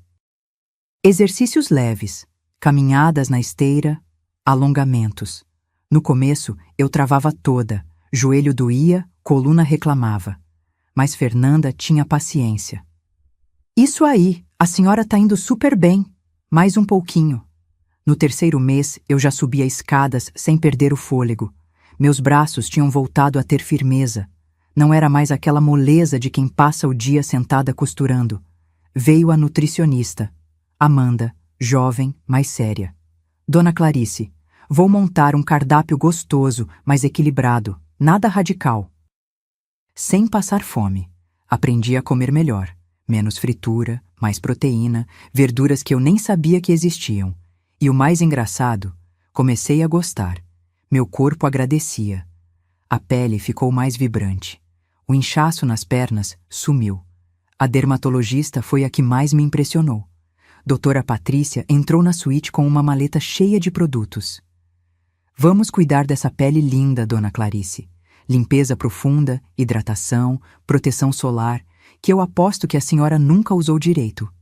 Exercícios leves, caminhadas na esteira, alongamentos. No começo, eu travava toda, joelho doía, coluna reclamava. Mas Fernanda tinha paciência. Isso aí, a senhora tá indo super bem. Mais um pouquinho. No terceiro mês, eu já subia escadas sem perder o fôlego. Meus braços tinham voltado a ter firmeza. Não era mais aquela moleza de quem passa o dia sentada costurando. Veio a nutricionista. Amanda, jovem, mais séria. Dona Clarice, vou montar um cardápio gostoso, mas equilibrado. Nada radical. Sem passar fome. Aprendi a comer melhor. Menos fritura, mais proteína, verduras que eu nem sabia que existiam. E o mais engraçado, comecei a gostar. Meu corpo agradecia. A pele ficou mais vibrante. O inchaço nas pernas sumiu. A dermatologista foi a que mais me impressionou. Doutora Patrícia entrou na suíte com uma maleta cheia de produtos. Vamos cuidar dessa pele linda, Dona Clarice. Limpeza profunda, hidratação, proteção solar, que eu aposto que a senhora nunca usou direito.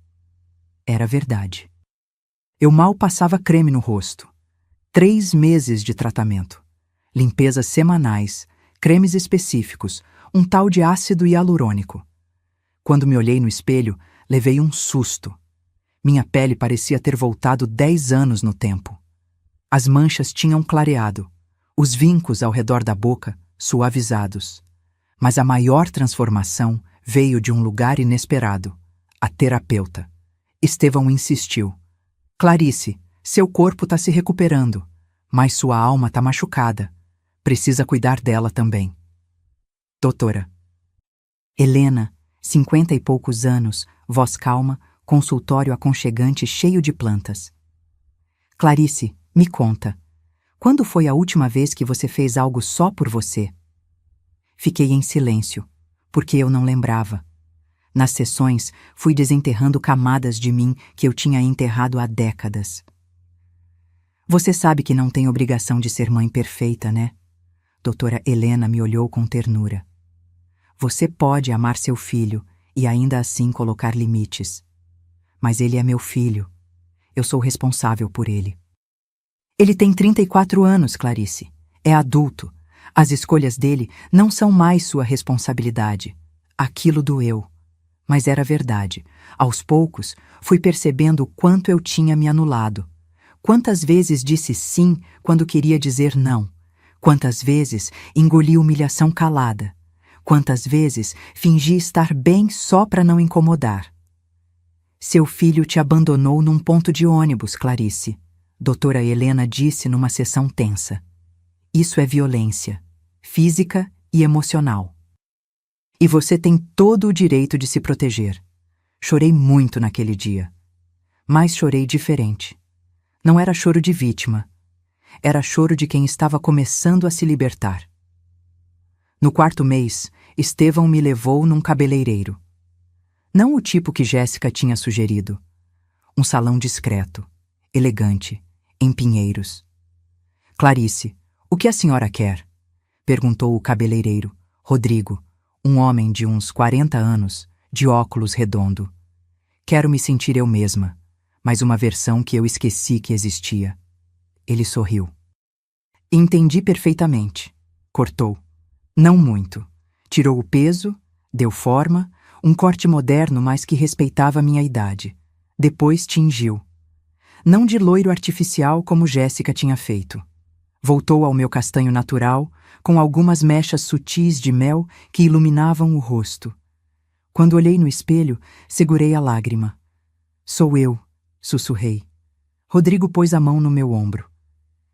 Era verdade. Eu mal passava creme no rosto. 3 meses de tratamento. Limpezas semanais, cremes específicos, um tal de ácido hialurônico. Quando me olhei no espelho, levei um susto. Minha pele parecia ter voltado 10 anos no tempo. As manchas tinham clareado, os vincos ao redor da boca suavizados. Mas a maior transformação veio de um lugar inesperado. A terapeuta. Estevão insistiu. Clarice, seu corpo está se recuperando, mas sua alma está machucada. Precisa cuidar dela também. Doutora. Helena, 50 e poucos anos, voz calma, consultório aconchegante cheio de plantas. Clarice, me conta. Quando foi a última vez que você fez algo só por você? Fiquei em silêncio, porque eu não lembrava. Nas sessões, fui desenterrando camadas de mim que eu tinha enterrado há décadas. Você sabe que não tem obrigação de ser mãe perfeita, né? Doutora Helena me olhou com ternura. Você pode amar seu filho e ainda assim colocar limites. Mas ele é meu filho. Eu sou responsável por ele. Ele tem 34 anos, Clarice. É adulto. As escolhas dele não são mais sua responsabilidade. Aquilo doeu. Mas era verdade. Aos poucos, fui percebendo o quanto eu tinha me anulado. Quantas vezes disse sim quando queria dizer não? Quantas vezes engoli humilhação calada? Quantas vezes fingi estar bem só para não incomodar? Seu filho te abandonou num ponto de ônibus, Clarice, doutora Helena disse numa sessão tensa. Isso é violência, física e emocional. E você tem todo o direito de se proteger. Chorei muito naquele dia. Mas chorei diferente. Não era choro de vítima. Era choro de quem estava começando a se libertar. No 4º mês, Estevão me levou num cabeleireiro. Não o tipo que Jéssica tinha sugerido. Um salão discreto, elegante, em Pinheiros. Clarice, o que a senhora quer? Perguntou o cabeleireiro, Rodrigo, um homem de uns 40 anos, de óculos redondo. Quero me sentir eu mesma, mas uma versão que eu esqueci que existia. Ele sorriu. Entendi perfeitamente. Cortou. Não muito. Tirou o peso, deu forma, um corte moderno, mas que respeitava minha idade. Depois tingiu. Não de loiro artificial como Jéssica tinha feito. Voltou ao meu castanho natural, com algumas mechas sutis de mel que iluminavam o rosto. Quando olhei no espelho, segurei a lágrima. Sou eu, sussurrei. Rodrigo pôs a mão no meu ombro.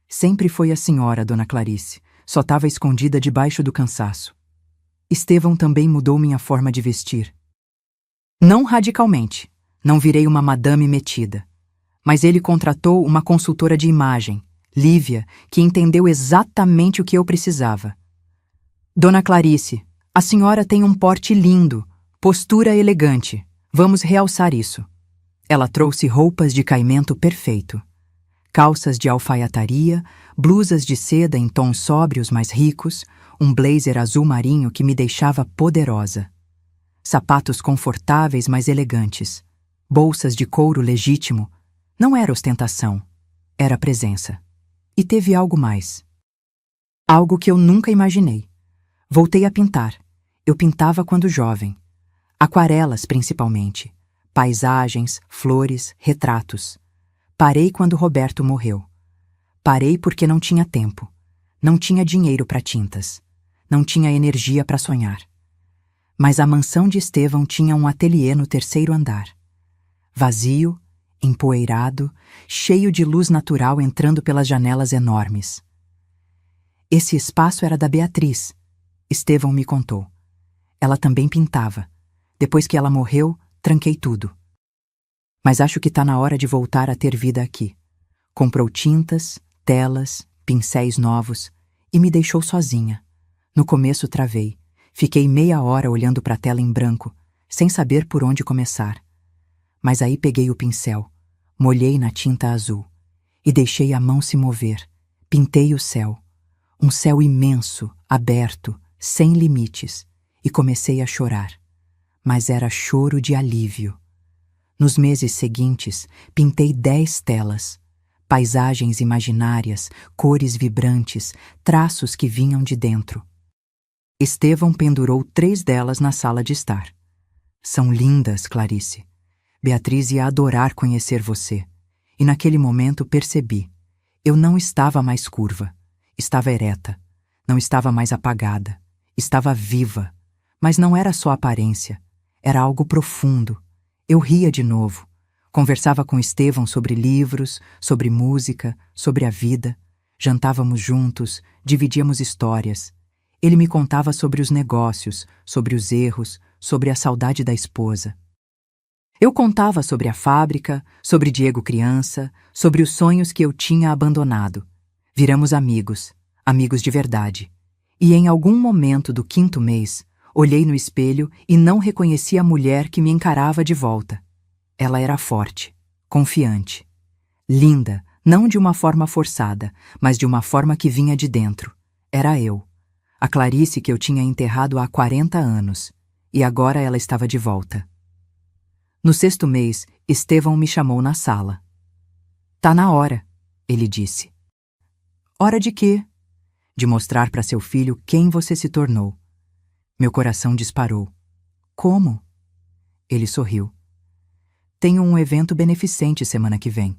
Sempre foi a senhora, dona Clarice. Só estava escondida debaixo do cansaço. Estevão também mudou minha forma de vestir. Não radicalmente. Não virei uma madame metida. Mas ele contratou uma consultora de imagem, Lívia, que entendeu exatamente o que eu precisava. Dona Clarice, a senhora tem um porte lindo, postura elegante. Vamos realçar isso. Ela trouxe roupas de caimento perfeito. Calças de alfaiataria, blusas de seda em tons sóbrios mais ricos, um blazer azul marinho que me deixava poderosa. Sapatos confortáveis, mas elegantes. Bolsas de couro legítimo. Não era ostentação, era presença. E teve algo mais. Algo que eu nunca imaginei. Voltei a pintar. Eu pintava quando jovem. Aquarelas, principalmente. Paisagens, flores, retratos. Parei quando Roberto morreu. Parei porque não tinha tempo. Não tinha dinheiro para tintas. Não tinha energia para sonhar. Mas a mansão de Estevão tinha um ateliê no 3º andar. Vazio, empoeirado, cheio de luz natural entrando pelas janelas enormes. Esse espaço era da Beatriz, Estevão me contou. Ela também pintava. Depois que ela morreu, tranquei tudo. Mas acho que tá na hora de voltar a ter vida aqui. Comprou tintas, telas, pincéis novos e me deixou sozinha. No começo travei. Fiquei meia hora olhando para a tela em branco, sem saber por onde começar. Mas aí peguei o pincel, molhei na tinta azul e deixei a mão se mover. Pintei o céu. Um céu imenso, aberto, sem limites, e comecei a chorar. Mas era choro de alívio. Nos meses seguintes, pintei 10 telas. Paisagens imaginárias, cores vibrantes, traços que vinham de dentro. Estevão pendurou 3 delas na sala de estar. São lindas, Clarice. Beatriz ia adorar conhecer você. E naquele momento percebi. Eu não estava mais curva. Estava ereta. Não estava mais apagada. Estava viva. Mas não era só aparência. Era algo profundo. Eu ria de novo. Conversava com Estevão sobre livros, sobre música, sobre a vida. Jantávamos juntos, dividíamos histórias. Ele me contava sobre os negócios, sobre os erros, sobre a saudade da esposa. Eu contava sobre a fábrica, sobre Diego criança, sobre os sonhos que eu tinha abandonado. Viramos amigos, amigos de verdade. E em algum momento do 5º mês, olhei no espelho e não reconheci a mulher que me encarava de volta. Ela era forte, confiante, linda, não de uma forma forçada, mas de uma forma que vinha de dentro. Era eu, a Clarice que eu tinha enterrado há 40 anos, e agora ela estava de volta. No 6º mês, Estevão me chamou na sala. Tá na hora, ele disse. Hora de quê? de mostrar para seu filho quem você se tornou. Meu coração disparou. Como? Ele sorriu. Tenho um evento beneficente semana que vem.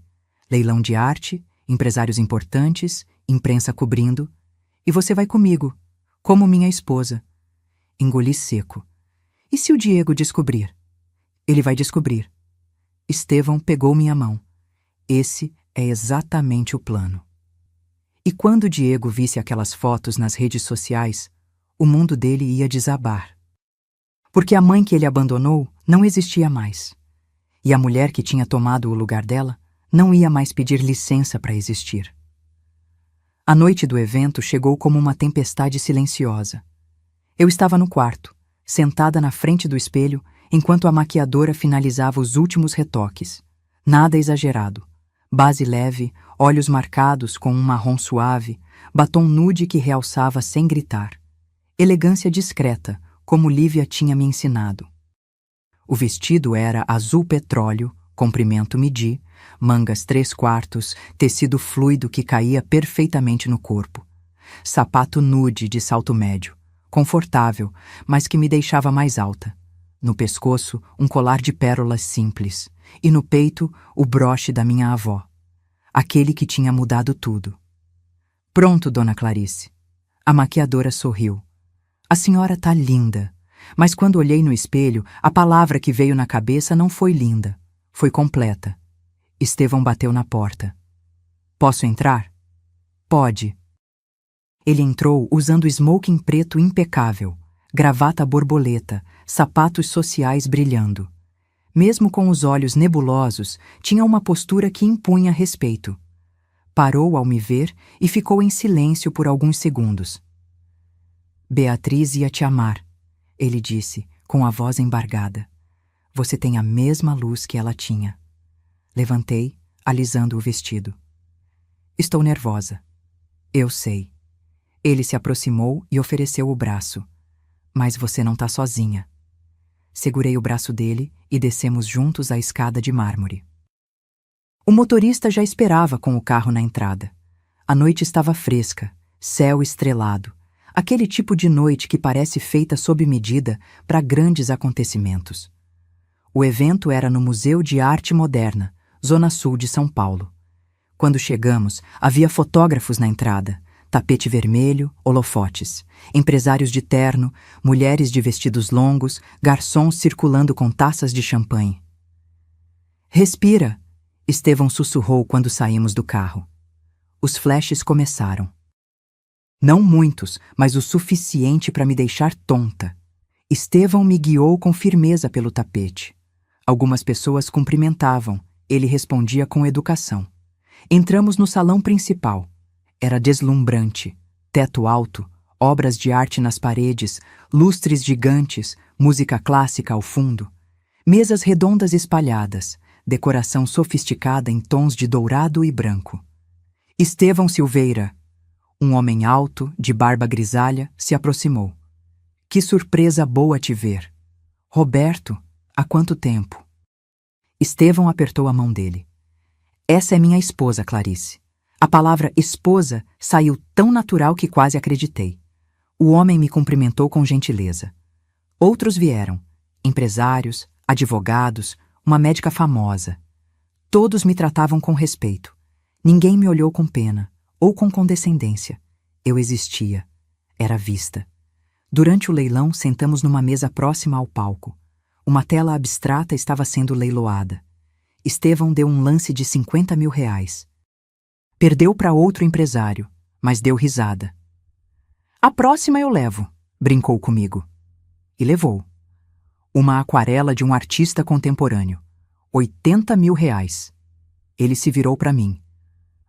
Leilão de arte, empresários importantes, imprensa cobrindo. E você vai comigo, como minha esposa. Engoli seco. E se o Diego descobrir? Ele vai descobrir. Estevão pegou minha mão. Esse é exatamente o plano. E quando o Diego visse aquelas fotos nas redes sociais, o mundo dele ia desabar. Porque a mãe que ele abandonou não existia mais. E a mulher que tinha tomado o lugar dela não ia mais pedir licença para existir. A noite do evento chegou como uma tempestade silenciosa. Eu estava no quarto, sentada na frente do espelho, enquanto a maquiadora finalizava os últimos retoques. Nada exagerado. Base leve, olhos marcados com um marrom suave, batom nude que realçava sem gritar. Elegância discreta, como Lívia tinha me ensinado. O vestido era azul petróleo, comprimento midi, mangas 3/4, tecido fluido que caía perfeitamente no corpo. Sapato nude de salto médio, confortável, mas que me deixava mais alta. No pescoço, um colar de pérolas simples, e no peito, o broche da minha avó. Aquele que tinha mudado tudo. Pronto, dona Clarice. A maquiadora sorriu. A senhora tá linda. Mas quando olhei no espelho, a palavra que veio na cabeça não foi linda. Foi completa. Estevão bateu na porta. Posso entrar? Pode. Ele entrou usando smoking preto impecável, gravata borboleta, sapatos sociais brilhando. Mesmo com os olhos nebulosos, tinha uma postura que impunha respeito. Parou ao me ver e ficou em silêncio por alguns segundos. Beatriz ia te amar, ele disse, com a voz embargada. Você tem a mesma luz que ela tinha. Levantei, alisando o vestido. Estou nervosa. Eu sei. Ele se aproximou e ofereceu o braço. Mas você não tá sozinha. Segurei o braço dele e descemos juntos a escada de mármore. O motorista já esperava com o carro na entrada. A noite estava fresca, céu estrelado. Aquele tipo de noite que parece feita sob medida para grandes acontecimentos. O evento era no Museu de Arte Moderna, Zona Sul de São Paulo. Quando chegamos, havia fotógrafos na entrada, tapete vermelho, holofotes, empresários de terno, mulheres de vestidos longos, garçons circulando com taças de champanhe. Respira, Estevão sussurrou quando saímos do carro. Os flashes começaram. Não muitos, mas o suficiente para me deixar tonta. Estevão me guiou com firmeza pelo tapete. Algumas pessoas cumprimentavam, ele respondia com educação. Entramos no salão principal. Era deslumbrante. Teto alto, obras de arte nas paredes, lustres gigantes, música clássica ao fundo. Mesas redondas espalhadas, decoração sofisticada em tons de dourado e branco. Estevão Silveira, um homem alto, de barba grisalha, se aproximou. Que surpresa boa te ver. Roberto, há quanto tempo? Estevão apertou a mão dele. Essa é minha esposa, Clarice. A palavra esposa saiu tão natural que quase acreditei. O homem me cumprimentou com gentileza. Outros vieram, empresários, advogados, uma médica famosa. Todos me tratavam com respeito. Ninguém me olhou com pena ou com condescendência. Eu existia. Era vista. Durante o leilão, sentamos numa mesa próxima ao palco. Uma tela abstrata estava sendo leiloada. Estevão deu um lance de R$50 mil. Perdeu para outro empresário, mas deu risada. A próxima eu levo, brincou comigo. E levou. Uma aquarela de um artista contemporâneo. R$80 mil. Ele se virou para mim.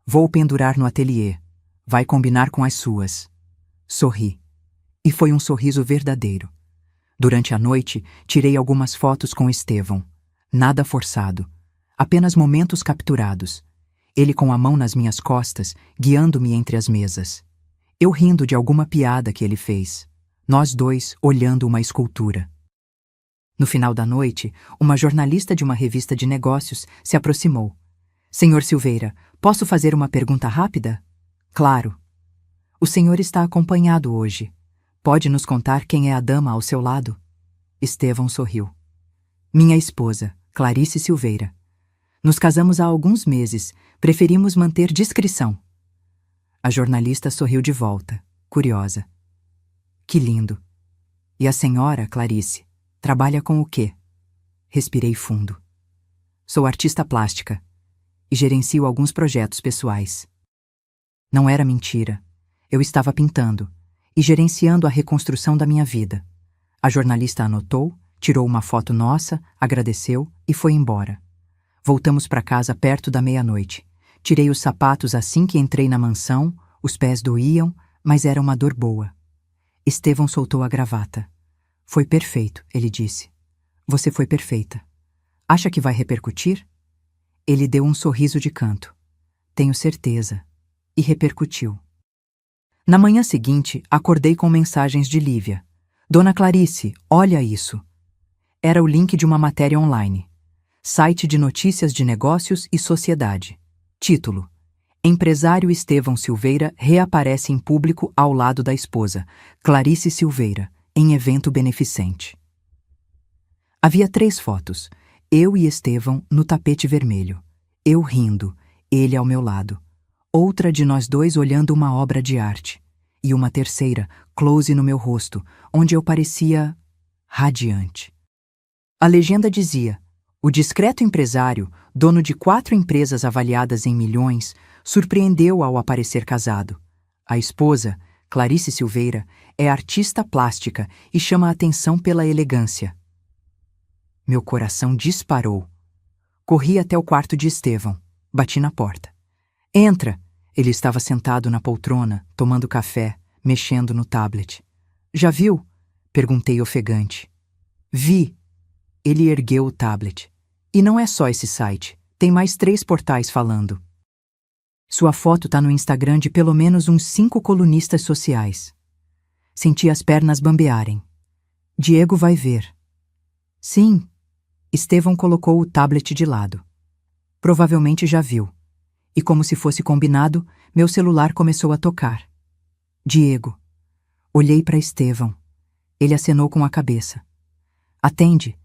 Vou pendurar no ateliê. Vai combinar com as suas. Sorri. E foi um sorriso verdadeiro. Durante a noite, tirei algumas fotos com Estevão. Nada forçado. Apenas momentos capturados. Ele com a mão nas minhas costas, guiando-me entre as mesas. Eu rindo de alguma piada que ele fez. Nós dois olhando uma escultura. No final da noite, uma jornalista de uma revista de negócios se aproximou. Senhor Silveira, posso fazer uma pergunta rápida? Claro. O senhor está acompanhado hoje. Pode nos contar quem é a dama ao seu lado? Estevão sorriu. Minha esposa, Clarice Silveira. Nos casamos há alguns meses. Preferimos manter discrição. A jornalista sorriu de volta, curiosa. Que lindo. E a senhora, Clarice, trabalha com o quê? Respirei fundo. Sou artista plástica e gerencio alguns projetos pessoais. Não era mentira. Eu estava pintando e gerenciando a reconstrução da minha vida. A jornalista anotou, tirou uma foto nossa, agradeceu e foi embora. Voltamos para casa perto da meia-noite. Tirei os sapatos assim que entrei na mansão, os pés doíam, mas era uma dor boa. Estevão soltou a gravata. Foi perfeito, ele disse. Você foi perfeita. Acha que vai repercutir? Ele deu um sorriso de canto. Tenho certeza. E repercutiu. Na manhã seguinte, acordei com mensagens de Lívia. Dona Clarice, olha isso. Era o link de uma matéria online. Site de notícias de negócios e sociedade. Título: Empresário Estevão Silveira reaparece em público ao lado da esposa, Clarice Silveira, em evento beneficente. Havia 3 fotos. Eu e Estevão no tapete vermelho. Eu rindo, ele ao meu lado. Outra de nós dois olhando uma obra de arte. E uma terceira, close no meu rosto, onde eu parecia radiante. A legenda dizia: o discreto empresário, dono de 4 empresas avaliadas em milhões, surpreendeu ao aparecer casado. A esposa, Clarice Silveira, é artista plástica e chama a atenção pela elegância. Meu coração disparou. Corri até o quarto de Estevão. Bati na porta. Entra! Ele estava sentado na poltrona, tomando café, mexendo no tablet. Já viu? Perguntei ofegante. Vi. Ele ergueu o tablet. E não é só esse site. Tem mais 3 portais falando. Sua foto tá no Instagram de pelo menos uns 5 colunistas sociais. Senti as pernas bambearem. Diego vai ver. Sim. Estevão colocou o tablet de lado. Provavelmente já viu. E como se fosse combinado, meu celular começou a tocar. Diego. Olhei para Estevão. Ele acenou com a cabeça. Atende,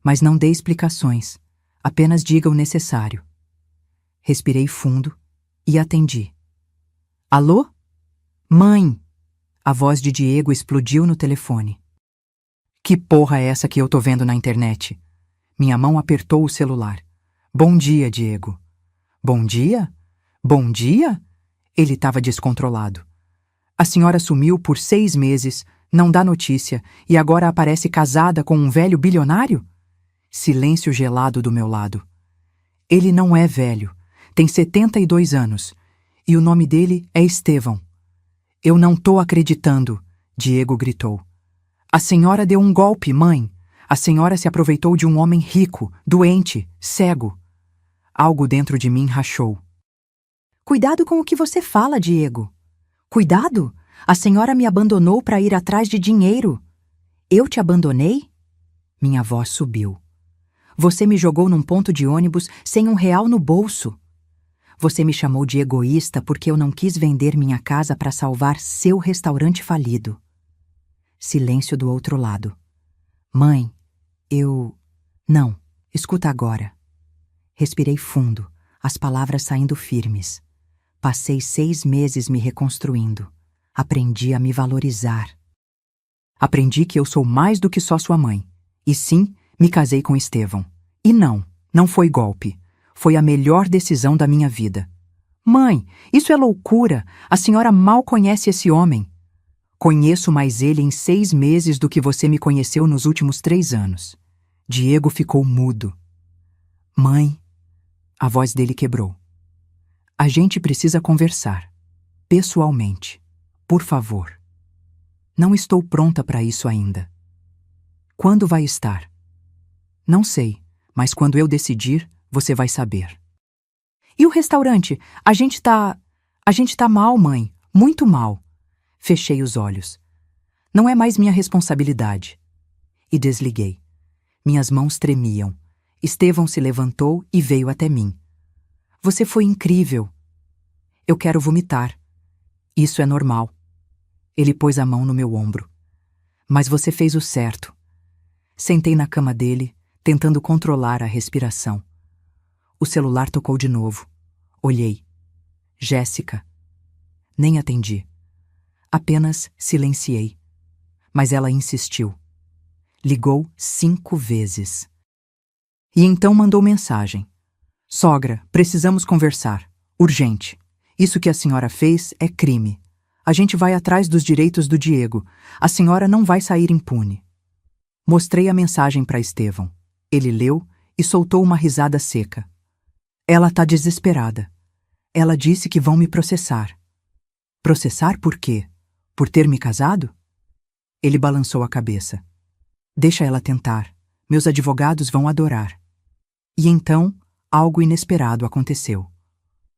mas não dê explicações. Apenas diga o necessário. Respirei fundo e atendi. Alô? Mãe! A voz de Diego explodiu no telefone. Que porra é essa que eu tô vendo na internet? Minha mão apertou o celular. Bom dia, Diego. Bom dia? Bom dia? Ele estava descontrolado. A senhora sumiu por 6 meses, não dá notícia e agora aparece casada com um velho bilionário? Silêncio gelado do meu lado. Ele não é velho, tem 72 anos e o nome dele é Estevão. Eu não tô acreditando, Diego gritou. A senhora deu um golpe, mãe. A senhora se aproveitou de um homem rico, doente, cego. Algo dentro de mim rachou. Cuidado com o que você fala, Diego. Cuidado? A senhora me abandonou para ir atrás de dinheiro. Eu te abandonei? Minha voz subiu. Você me jogou num ponto de ônibus sem R$1 no bolso. Você me chamou de egoísta porque eu não quis vender minha casa para salvar seu restaurante falido. Silêncio do outro lado. Mãe, Não, escuta agora. Respirei fundo, as palavras saindo firmes. Passei 6 meses me reconstruindo. Aprendi a me valorizar. Aprendi que eu sou mais do que só sua mãe. E sim, me casei com Estevão. E não foi golpe. Foi a melhor decisão da minha vida. Mãe, isso é loucura. A senhora mal conhece esse homem. Conheço mais ele em 6 meses do que você me conheceu nos últimos 3 anos. Diego ficou mudo. Mãe, a voz dele quebrou. A gente precisa conversar. Pessoalmente. Por favor. Não estou pronta para isso ainda. Quando vai estar? Não sei, mas quando eu decidir, você vai saber. E o restaurante? A gente tá mal, mãe. Muito mal. Fechei os olhos. Não é mais minha responsabilidade. E desliguei. Minhas mãos tremiam. Estevão se levantou e veio até mim. Você foi incrível. Eu quero vomitar. Isso é normal. Ele pôs a mão no meu ombro. Mas você fez o certo. Sentei na cama dele, tentando controlar a respiração. O celular tocou de novo. Olhei. Jéssica. Nem atendi. Apenas silenciei. Mas ela insistiu. Ligou 5 vezes. E então mandou mensagem. Sogra, precisamos conversar. Urgente. Isso que a senhora fez é crime. A gente vai atrás dos direitos do Diego. A senhora não vai sair impune. Mostrei a mensagem para Estevão. Ele leu e soltou uma risada seca. Ela tá desesperada. Ela disse que vão me processar. Processar por quê? Por ter me casado? Ele balançou a cabeça. Deixa ela tentar. Meus advogados vão adorar. E então, algo inesperado aconteceu.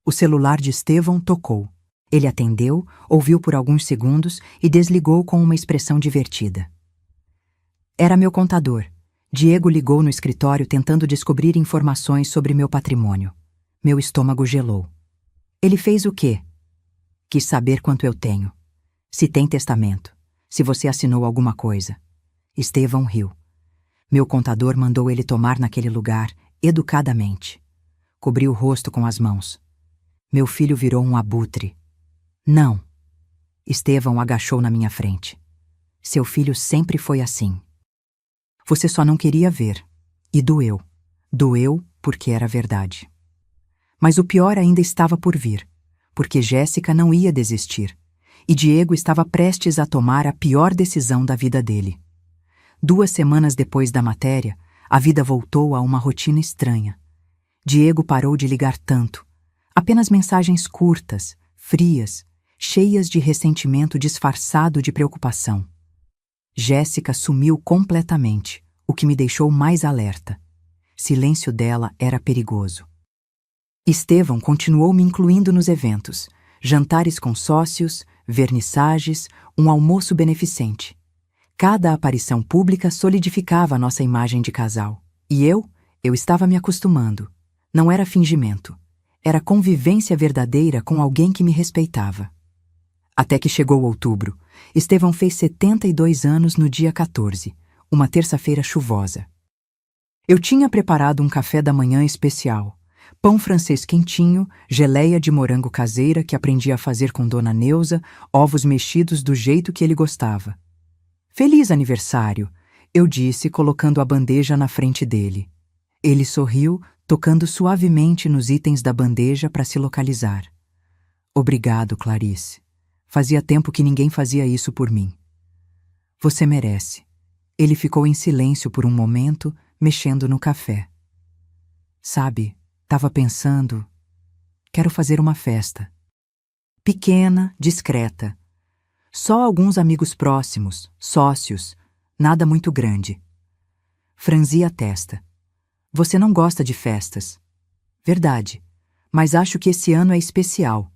O celular de Estevão tocou. Ele atendeu, ouviu por alguns segundos e desligou com uma expressão divertida. Era meu contador. Diego ligou no escritório tentando descobrir informações sobre meu patrimônio. Meu estômago gelou. Ele fez o quê? Quis saber quanto eu tenho. Se tem testamento. Se você assinou alguma coisa. Estevão riu. Meu contador mandou ele tomar naquele lugar, educadamente. Cobriu o rosto com as mãos. Meu filho virou um abutre. Não. Estevão agachou na minha frente. Seu filho sempre foi assim. Você só não queria ver. E doeu. Doeu porque era verdade. Mas o pior ainda estava por vir, porque Jéssica não ia desistir, e Diego estava prestes a tomar a pior decisão da vida dele. 2 semanas depois da matéria, a vida voltou a uma rotina estranha. Diego parou de ligar tanto. Apenas mensagens curtas, frias, cheias de ressentimento disfarçado de preocupação. Jéssica sumiu completamente, o que me deixou mais alerta. Silêncio dela era perigoso. Estevão continuou me incluindo nos eventos, jantares com sócios, vernissagens, um almoço beneficente. Cada aparição pública solidificava nossa imagem de casal. E eu estava me acostumando. Não era fingimento. Era convivência verdadeira com alguém que me respeitava. Até que chegou outubro. Estevão fez 72 anos no dia 14, uma terça-feira chuvosa. Eu tinha preparado um café da manhã especial. Pão francês quentinho, geleia de morango caseira que aprendi a fazer com Dona Neuza, ovos mexidos do jeito que ele gostava. Feliz aniversário, eu disse, colocando a bandeja na frente dele. Ele sorriu, tocando suavemente nos itens da bandeja para se localizar. Obrigado, Clarice. Fazia tempo que ninguém fazia isso por mim. Você merece. Ele ficou em silêncio por um momento, mexendo no café. Sabe, tava pensando... Quero fazer uma festa. Pequena, discreta. Só alguns amigos próximos, sócios, nada muito grande. Franzi a testa. Você não gosta de festas. Verdade, mas acho que esse ano é especial.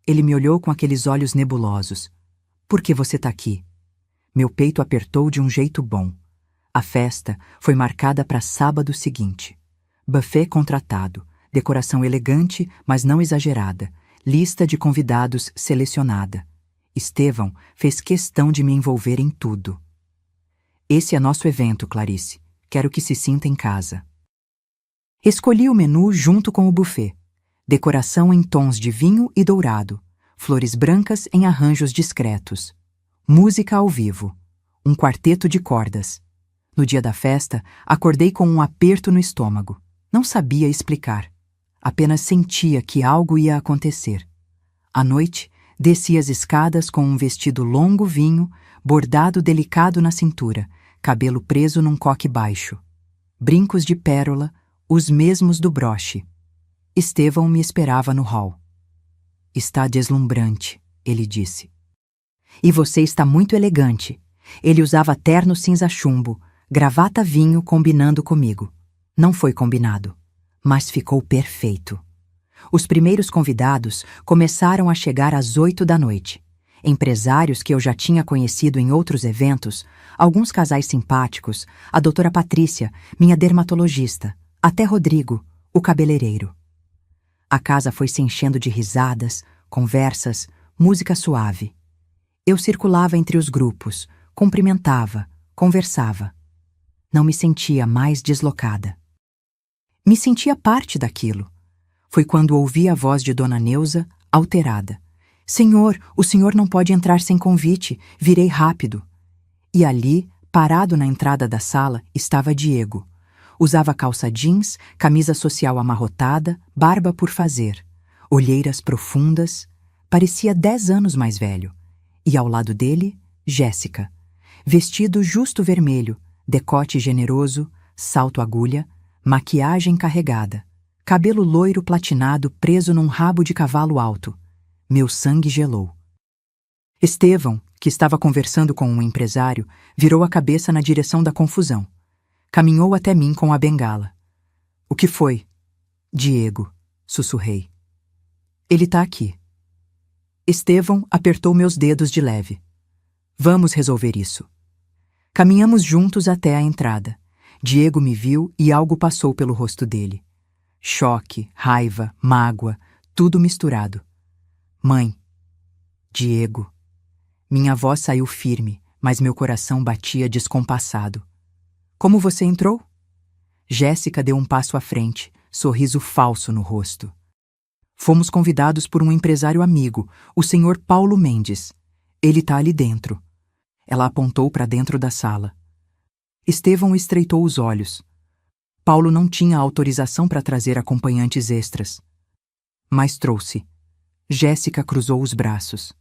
Ele me olhou com aqueles olhos nebulosos. Por que você tá aqui? Meu peito apertou de um jeito bom. A festa foi marcada para sábado seguinte. Buffet contratado, decoração elegante, mas não exagerada, lista de convidados selecionada. Estevão fez questão de me envolver em tudo. Esse é nosso evento, Clarice. Quero que se sinta em casa. Escolhi o menu junto com o buffet. Decoração em tons de vinho e dourado, flores brancas em arranjos discretos. Música ao vivo. Um quarteto de cordas. No dia da festa, acordei com um aperto no estômago. Não sabia explicar. Apenas sentia que algo ia acontecer. À noite, desci as escadas com um vestido longo vinho, bordado delicado na cintura, cabelo preso num coque baixo. Brincos de pérola, os mesmos do broche. Estevão me esperava no hall. Está deslumbrante, ele disse. E você está muito elegante. Ele usava terno cinza chumbo, gravata vinho combinando comigo. Não foi combinado, mas ficou perfeito. Os primeiros convidados começaram a chegar às 8 da noite. Empresários que eu já tinha conhecido em outros eventos, alguns casais simpáticos, a doutora Patrícia, minha dermatologista, até Rodrigo, o cabeleireiro. A casa foi se enchendo de risadas, conversas, música suave. Eu circulava entre os grupos, cumprimentava, conversava. Não me sentia mais deslocada. Me sentia parte daquilo. Foi quando ouvi a voz de Dona Neuza, alterada. Senhor, o senhor não pode entrar sem convite, virei rápido. E ali, parado na entrada da sala, estava Diego. Usava calça jeans, camisa social amarrotada, barba por fazer, olheiras profundas, parecia 10 anos mais velho. E ao lado dele, Jéssica. Vestido justo vermelho, decote generoso, salto agulha, maquiagem carregada, cabelo loiro platinado preso num rabo de cavalo alto. Meu sangue gelou. Estevão, que estava conversando com um empresário, virou a cabeça na direção da confusão. Caminhou até mim com a bengala. O que foi? Diego, sussurrei. Ele tá aqui. Estevão apertou meus dedos de leve. Vamos resolver isso. Caminhamos juntos até a entrada. Diego me viu e algo passou pelo rosto dele. Choque, raiva, mágoa, tudo misturado. Mãe. Diego. Minha voz saiu firme, mas meu coração batia descompassado. Como você entrou? Jéssica deu um passo à frente, sorriso falso no rosto. Fomos convidados por um empresário amigo, o senhor Paulo Mendes. Ele tá ali dentro. Ela apontou para dentro da sala. Estevão estreitou os olhos. Paulo não tinha autorização para trazer acompanhantes extras. Mas trouxe. Jéssica cruzou os braços.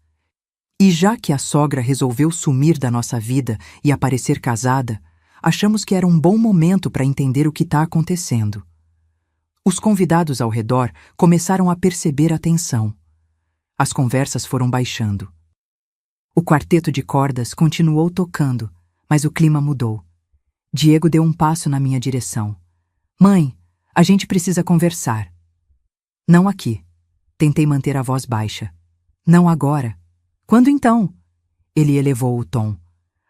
E já que a sogra resolveu sumir da nossa vida e aparecer casada, achamos que era um bom momento para entender o que está acontecendo. Os convidados ao redor começaram a perceber a tensão. As conversas foram baixando. O quarteto de cordas continuou tocando, mas o clima mudou. Diego deu um passo na minha direção. Mãe, a gente precisa conversar. Não aqui. Tentei manter a voz baixa. Não agora. Quando então? Ele elevou o tom.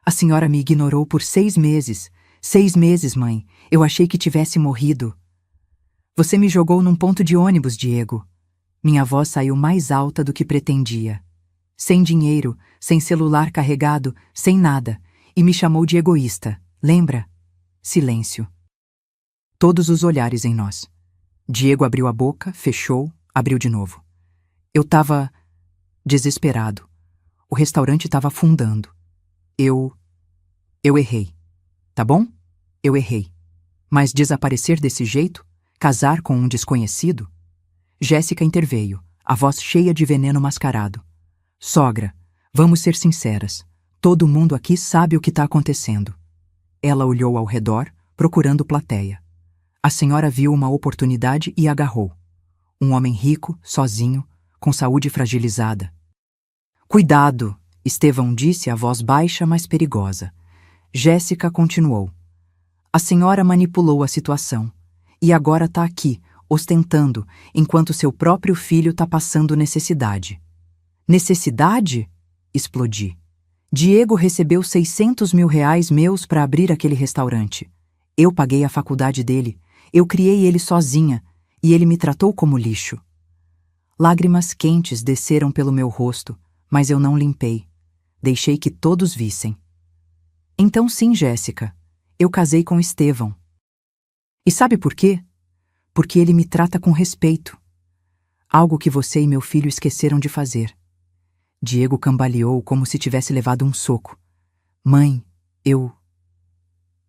A senhora me ignorou por 6 meses. 6 meses, mãe. Eu achei que tivesse morrido. Você me jogou num ponto de ônibus, Diego. Minha voz saiu mais alta do que pretendia. Sem dinheiro, sem celular carregado, sem nada. E me chamou de egoísta. Lembra? Silêncio. Todos os olhares em nós. Diego abriu a boca, fechou, abriu de novo. Eu tava desesperado. O restaurante estava afundando. Eu errei. Tá bom? Eu errei. Mas desaparecer desse jeito? Casar com um desconhecido? Jéssica interveio, a voz cheia de veneno mascarado. Sogra, vamos ser sinceras. Todo mundo aqui sabe o que está acontecendo. Ela olhou ao redor, procurando plateia. A senhora viu uma oportunidade e agarrou. Um homem rico, sozinho, com saúde fragilizada. Cuidado, Estevão disse a voz baixa, mas perigosa. Jéssica continuou. A senhora manipulou a situação. E agora está aqui, ostentando, enquanto seu próprio filho está passando necessidade. Necessidade? Explodi. Diego recebeu 600 mil reais meus para abrir aquele restaurante. Eu paguei a faculdade dele. Eu criei ele sozinha. E ele me tratou como lixo. Lágrimas quentes desceram pelo meu rosto, mas eu não limpei. Deixei que todos vissem. Então sim, Jéssica, eu casei com Estevão. E sabe por quê? Porque ele me trata com respeito. Algo que você e meu filho esqueceram de fazer. Diego cambaleou como se tivesse levado um soco. Mãe, eu...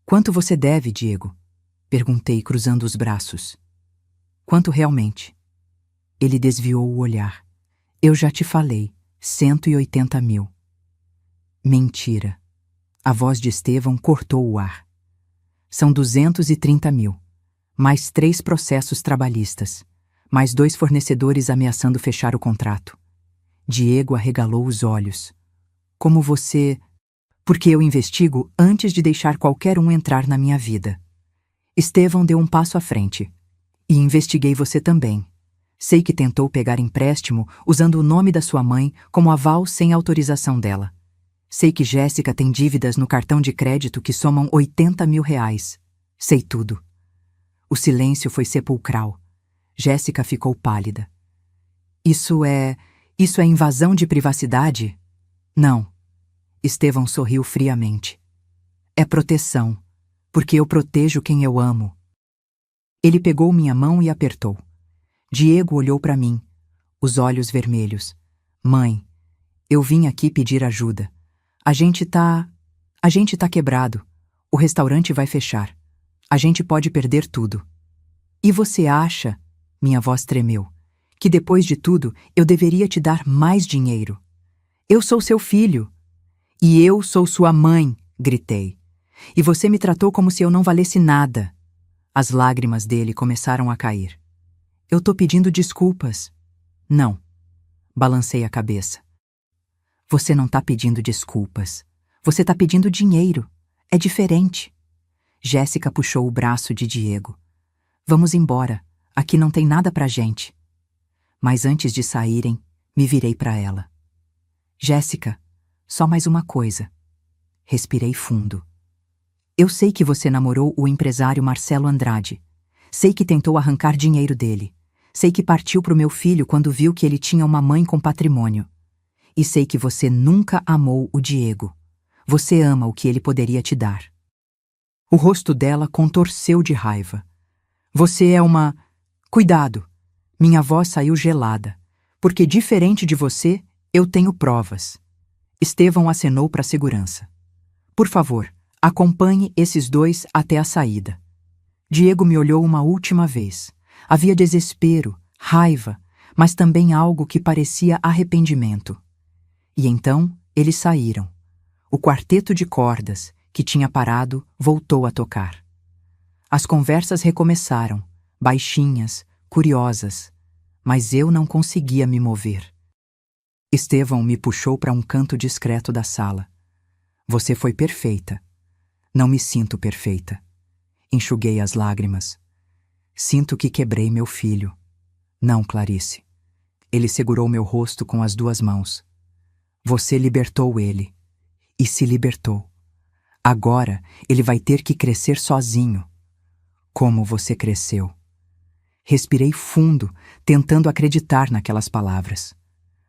Quanto você deve, Diego? Perguntei, cruzando os braços. Quanto realmente? Ele desviou o olhar. Eu já te falei, 180 mil. Mentira. A voz de Estevão cortou o ar. São 230 mil. Mais 3 processos trabalhistas. Mais 2 fornecedores ameaçando fechar o contrato. Diego arregalou os olhos. Como você... Porque eu investigo antes de deixar qualquer um entrar na minha vida. Estevão deu um passo à frente. E investiguei você também. Sei que tentou pegar empréstimo usando o nome da sua mãe como aval sem autorização dela. Sei que Jéssica tem dívidas no cartão de crédito que somam 80 mil reais. Sei tudo. O silêncio foi sepulcral. Jéssica ficou pálida. Isso é invasão de privacidade? Não, Estevão sorriu friamente. É proteção, porque eu protejo quem eu amo. Ele pegou minha mão e apertou. Diego olhou para mim, os olhos vermelhos. Mãe, eu vim aqui pedir ajuda. A gente tá quebrado. O restaurante vai fechar. A gente pode perder tudo. E você acha, minha voz tremeu, que depois de tudo eu deveria te dar mais dinheiro? Eu sou seu filho. E eu sou sua mãe, gritei. E você me tratou como se eu não valesse nada. As lágrimas dele começaram a cair. Eu tô pedindo desculpas. Não. Balancei a cabeça. Você não tá pedindo desculpas. Você tá pedindo dinheiro. É diferente. Jéssica puxou o braço de Diego. Vamos embora. Aqui não tem nada pra gente. Mas antes de saírem, me virei pra ela. Jéssica, só mais uma coisa. Respirei fundo. Eu sei que você namorou o empresário Marcelo Andrade. Sei que tentou arrancar dinheiro dele. Sei que partiu pro meu filho quando viu que ele tinha uma mãe com patrimônio. E sei que você nunca amou o Diego. Você ama o que ele poderia te dar. O rosto dela contorceu de raiva. Você é uma... Cuidado! Minha voz saiu gelada. Porque diferente de você, eu tenho provas. Estevão acenou para a segurança. Por favor, acompanhe esses dois até a saída. Diego me olhou uma última vez. Havia desespero, raiva, mas também algo que parecia arrependimento. E então eles saíram. O quarteto de cordas, que tinha parado, voltou a tocar. As conversas recomeçaram, baixinhas, curiosas, mas eu não conseguia me mover. Estevão me puxou para um canto discreto da sala. Você foi perfeita. Não me sinto perfeita. Enxuguei as lágrimas. Sinto que quebrei meu filho. Não, Clarice. Ele segurou meu rosto com as duas mãos. Você libertou ele. E se libertou. Agora ele vai ter que crescer sozinho. Como você cresceu. Respirei fundo, tentando acreditar naquelas palavras.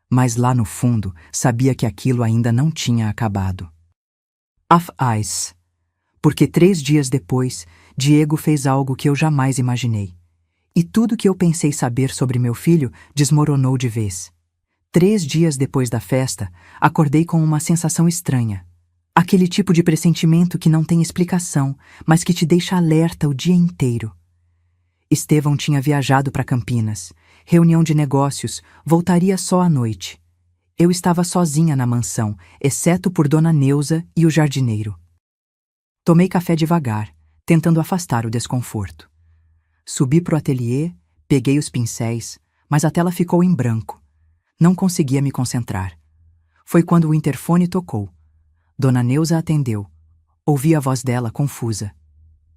Mas lá no fundo, sabia que aquilo ainda não tinha acabado. Of Ice. Porque 3 dias depois, Diego fez algo que eu jamais imaginei. E tudo que eu pensei saber sobre meu filho desmoronou de vez. 3 dias depois da festa, acordei com uma sensação estranha. Aquele tipo de pressentimento que não tem explicação, mas que te deixa alerta o dia inteiro. Estevão tinha viajado para Campinas. Reunião de negócios, voltaria só à noite. Eu estava sozinha na mansão, exceto por Dona Neuza e o jardineiro. Tomei café devagar, tentando afastar o desconforto. Subi pro ateliê, peguei os pincéis, mas a tela ficou em branco. Não conseguia me concentrar. Foi quando o interfone tocou. Dona Neuza atendeu. Ouvi a voz dela confusa.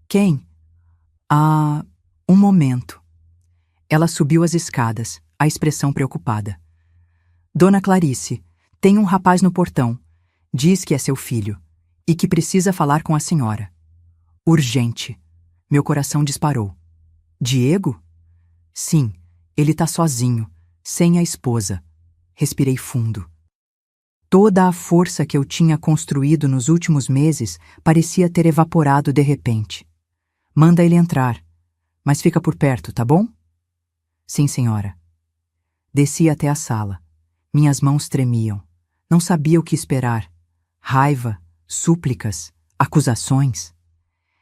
Quem? Ah, um momento. Ela subiu as escadas, a expressão preocupada. Dona Clarice, tem um rapaz no portão. Diz que é seu filho e que precisa falar com a senhora. Urgente. Meu coração disparou. Diego? Sim, ele tá sozinho, sem a esposa. Respirei fundo. Toda a força que eu tinha construído nos últimos meses parecia ter evaporado de repente. Manda ele entrar, mas fica por perto, tá bom? Sim, senhora. Desci até a sala. Minhas mãos tremiam. Não sabia o que esperar. Raiva, súplicas, acusações.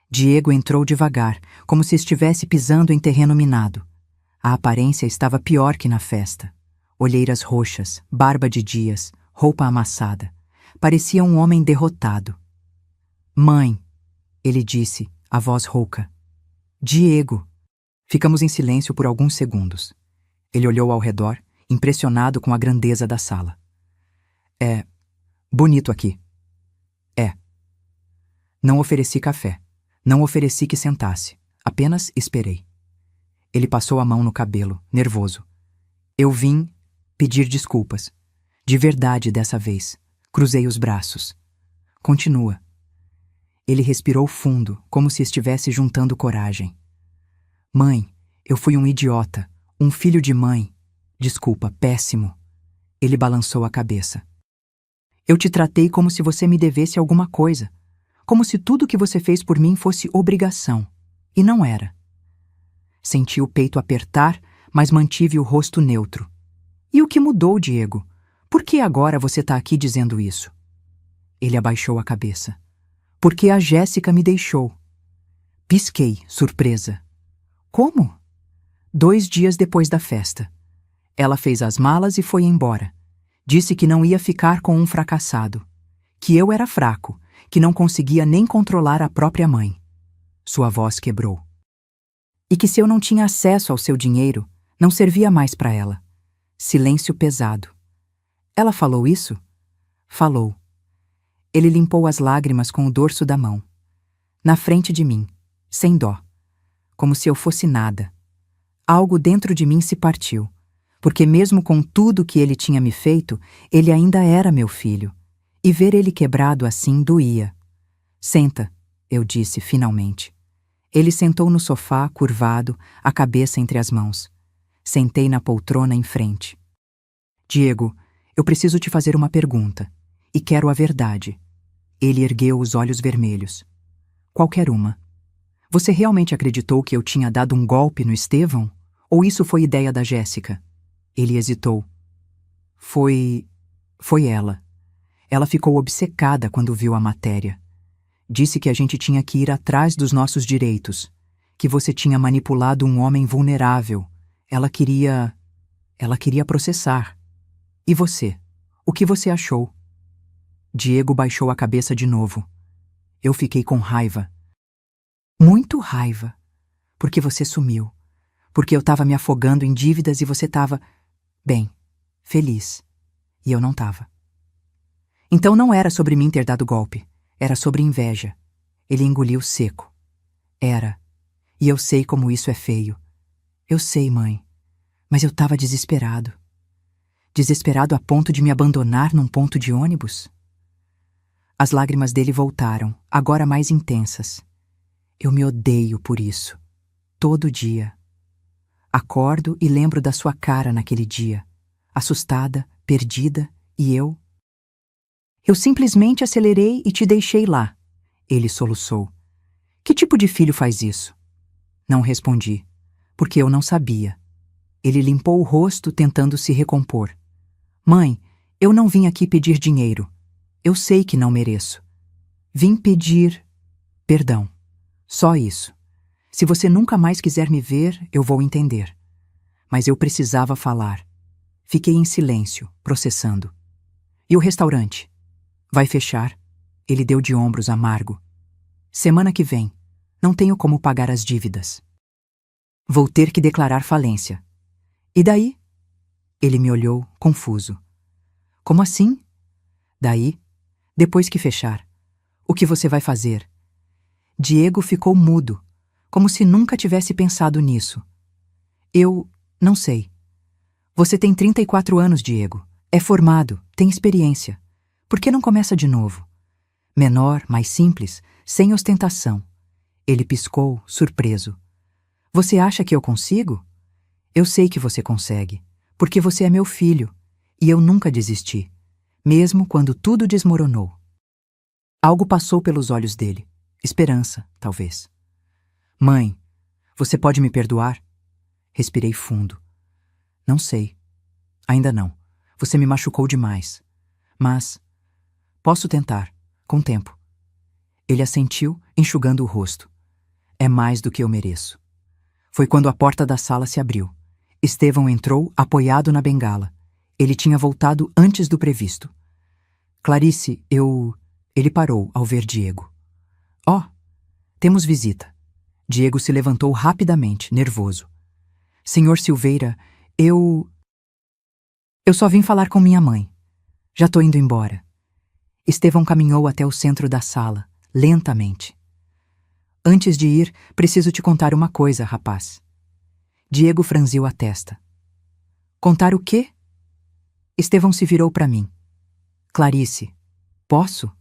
Diego entrou devagar, como se estivesse pisando em terreno minado. A aparência estava pior que na festa. Olheiras roxas, barba de dias, roupa amassada. Parecia um homem derrotado. Mãe, ele disse, a voz rouca. Diego. Ficamos em silêncio por alguns segundos. Ele olhou ao redor, impressionado com a grandeza da sala. É bonito aqui. É. Não ofereci café. Não ofereci que sentasse. Apenas esperei. Ele passou a mão no cabelo, nervoso. Eu vim pedir desculpas. De verdade dessa vez. Cruzei os braços. Continua. Ele respirou fundo, como se estivesse juntando coragem. Mãe, eu fui um idiota. Um filho de mãe. Desculpa, péssimo. Ele balançou a cabeça. Eu te tratei como se você me devesse alguma coisa, como se tudo que você fez por mim fosse obrigação, e não era. Senti o peito apertar, mas mantive o rosto neutro. E o que mudou, Diego? Por que agora você está aqui dizendo isso? Ele abaixou a cabeça. Porque a Jéssica me deixou. Pisquei, surpresa. Como? 2 dias depois da festa. Ela fez as malas e foi embora. Disse que não ia ficar com um fracassado. Que eu era fraco, que não conseguia nem controlar a própria mãe. Sua voz quebrou. E que se eu não tinha acesso ao seu dinheiro, não servia mais para ela. Silêncio pesado. Ela falou isso? Falou. Ele limpou as lágrimas com o dorso da mão. Na frente de mim, sem dó. Como se eu fosse nada. Algo dentro de mim se partiu. Porque mesmo com tudo que ele tinha me feito, ele ainda era meu filho. E ver ele quebrado assim doía. Senta, eu disse finalmente. Ele sentou no sofá, curvado, a cabeça entre as mãos. Sentei na poltrona em frente. Diego, eu preciso te fazer uma pergunta. E quero a verdade. Ele ergueu os olhos vermelhos. Qualquer uma. Você realmente acreditou que eu tinha dado um golpe no Estevão? Ou isso foi ideia da Jéssica? Ele hesitou. Foi ela. Ela ficou obcecada quando viu a matéria. Disse que a gente tinha que ir atrás dos nossos direitos. Que você tinha manipulado um homem vulnerável. Ela queria processar. E você? O que você achou? Diego baixou a cabeça de novo. Eu fiquei com raiva. Muito raiva. Porque você sumiu. Porque eu estava me afogando em dívidas e você estava, bem, feliz. E eu não estava. Então não era sobre mim ter dado golpe. Era sobre inveja. Ele engoliu seco. Era. E eu sei como isso é feio. Eu sei, mãe. Mas eu estava desesperado. Desesperado a ponto de me abandonar num ponto de ônibus? As lágrimas dele voltaram, agora mais intensas. Eu me odeio por isso. Todo dia. Acordo e lembro da sua cara naquele dia. Assustada, perdida, e eu... Eu simplesmente acelerei e te deixei lá. Ele soluçou. Que tipo de filho faz isso? Não respondi, porque eu não sabia. Ele limpou o rosto tentando se recompor. Mãe, eu não vim aqui pedir dinheiro. Eu sei que não mereço. Vim pedir perdão. Só isso. Se você nunca mais quiser me ver, eu vou entender. Mas eu precisava falar. Fiquei em silêncio, processando. E o restaurante? Vai fechar? Ele deu de ombros amargo. Semana que vem. Não tenho como pagar as dívidas. Vou ter que declarar falência. E daí? Ele me olhou, confuso. Como assim? Daí? Depois que fechar. O que você vai fazer? Diego ficou mudo, como se nunca tivesse pensado nisso. Eu não sei. Você tem 34 anos, Diego. É formado, tem experiência. Por que não começa de novo? Menor, mais simples, sem ostentação. Ele piscou, surpreso. Você acha que eu consigo? Eu sei que você consegue, porque você é meu filho, e eu nunca desisti, mesmo quando tudo desmoronou. Algo passou pelos olhos dele. Esperança, talvez. Mãe, você pode me perdoar? Respirei fundo. Não sei. Ainda não. Você me machucou demais. Mas posso tentar, com tempo. Ele assentiu, enxugando o rosto. É mais do que eu mereço. Foi quando a porta da sala se abriu. Estevão entrou, apoiado na bengala. Ele tinha voltado antes do previsto. Clarice, eu... Ele parou ao ver Diego. Oh, temos visita. Diego se levantou rapidamente, nervoso. Senhor Silveira, eu só vim falar com minha mãe. Já tô indo embora. Estevão caminhou até o centro da sala, lentamente. Antes de ir, preciso te contar uma coisa, rapaz. Diego franziu a testa. Contar o quê? Estevão se virou para mim. Clarice, posso?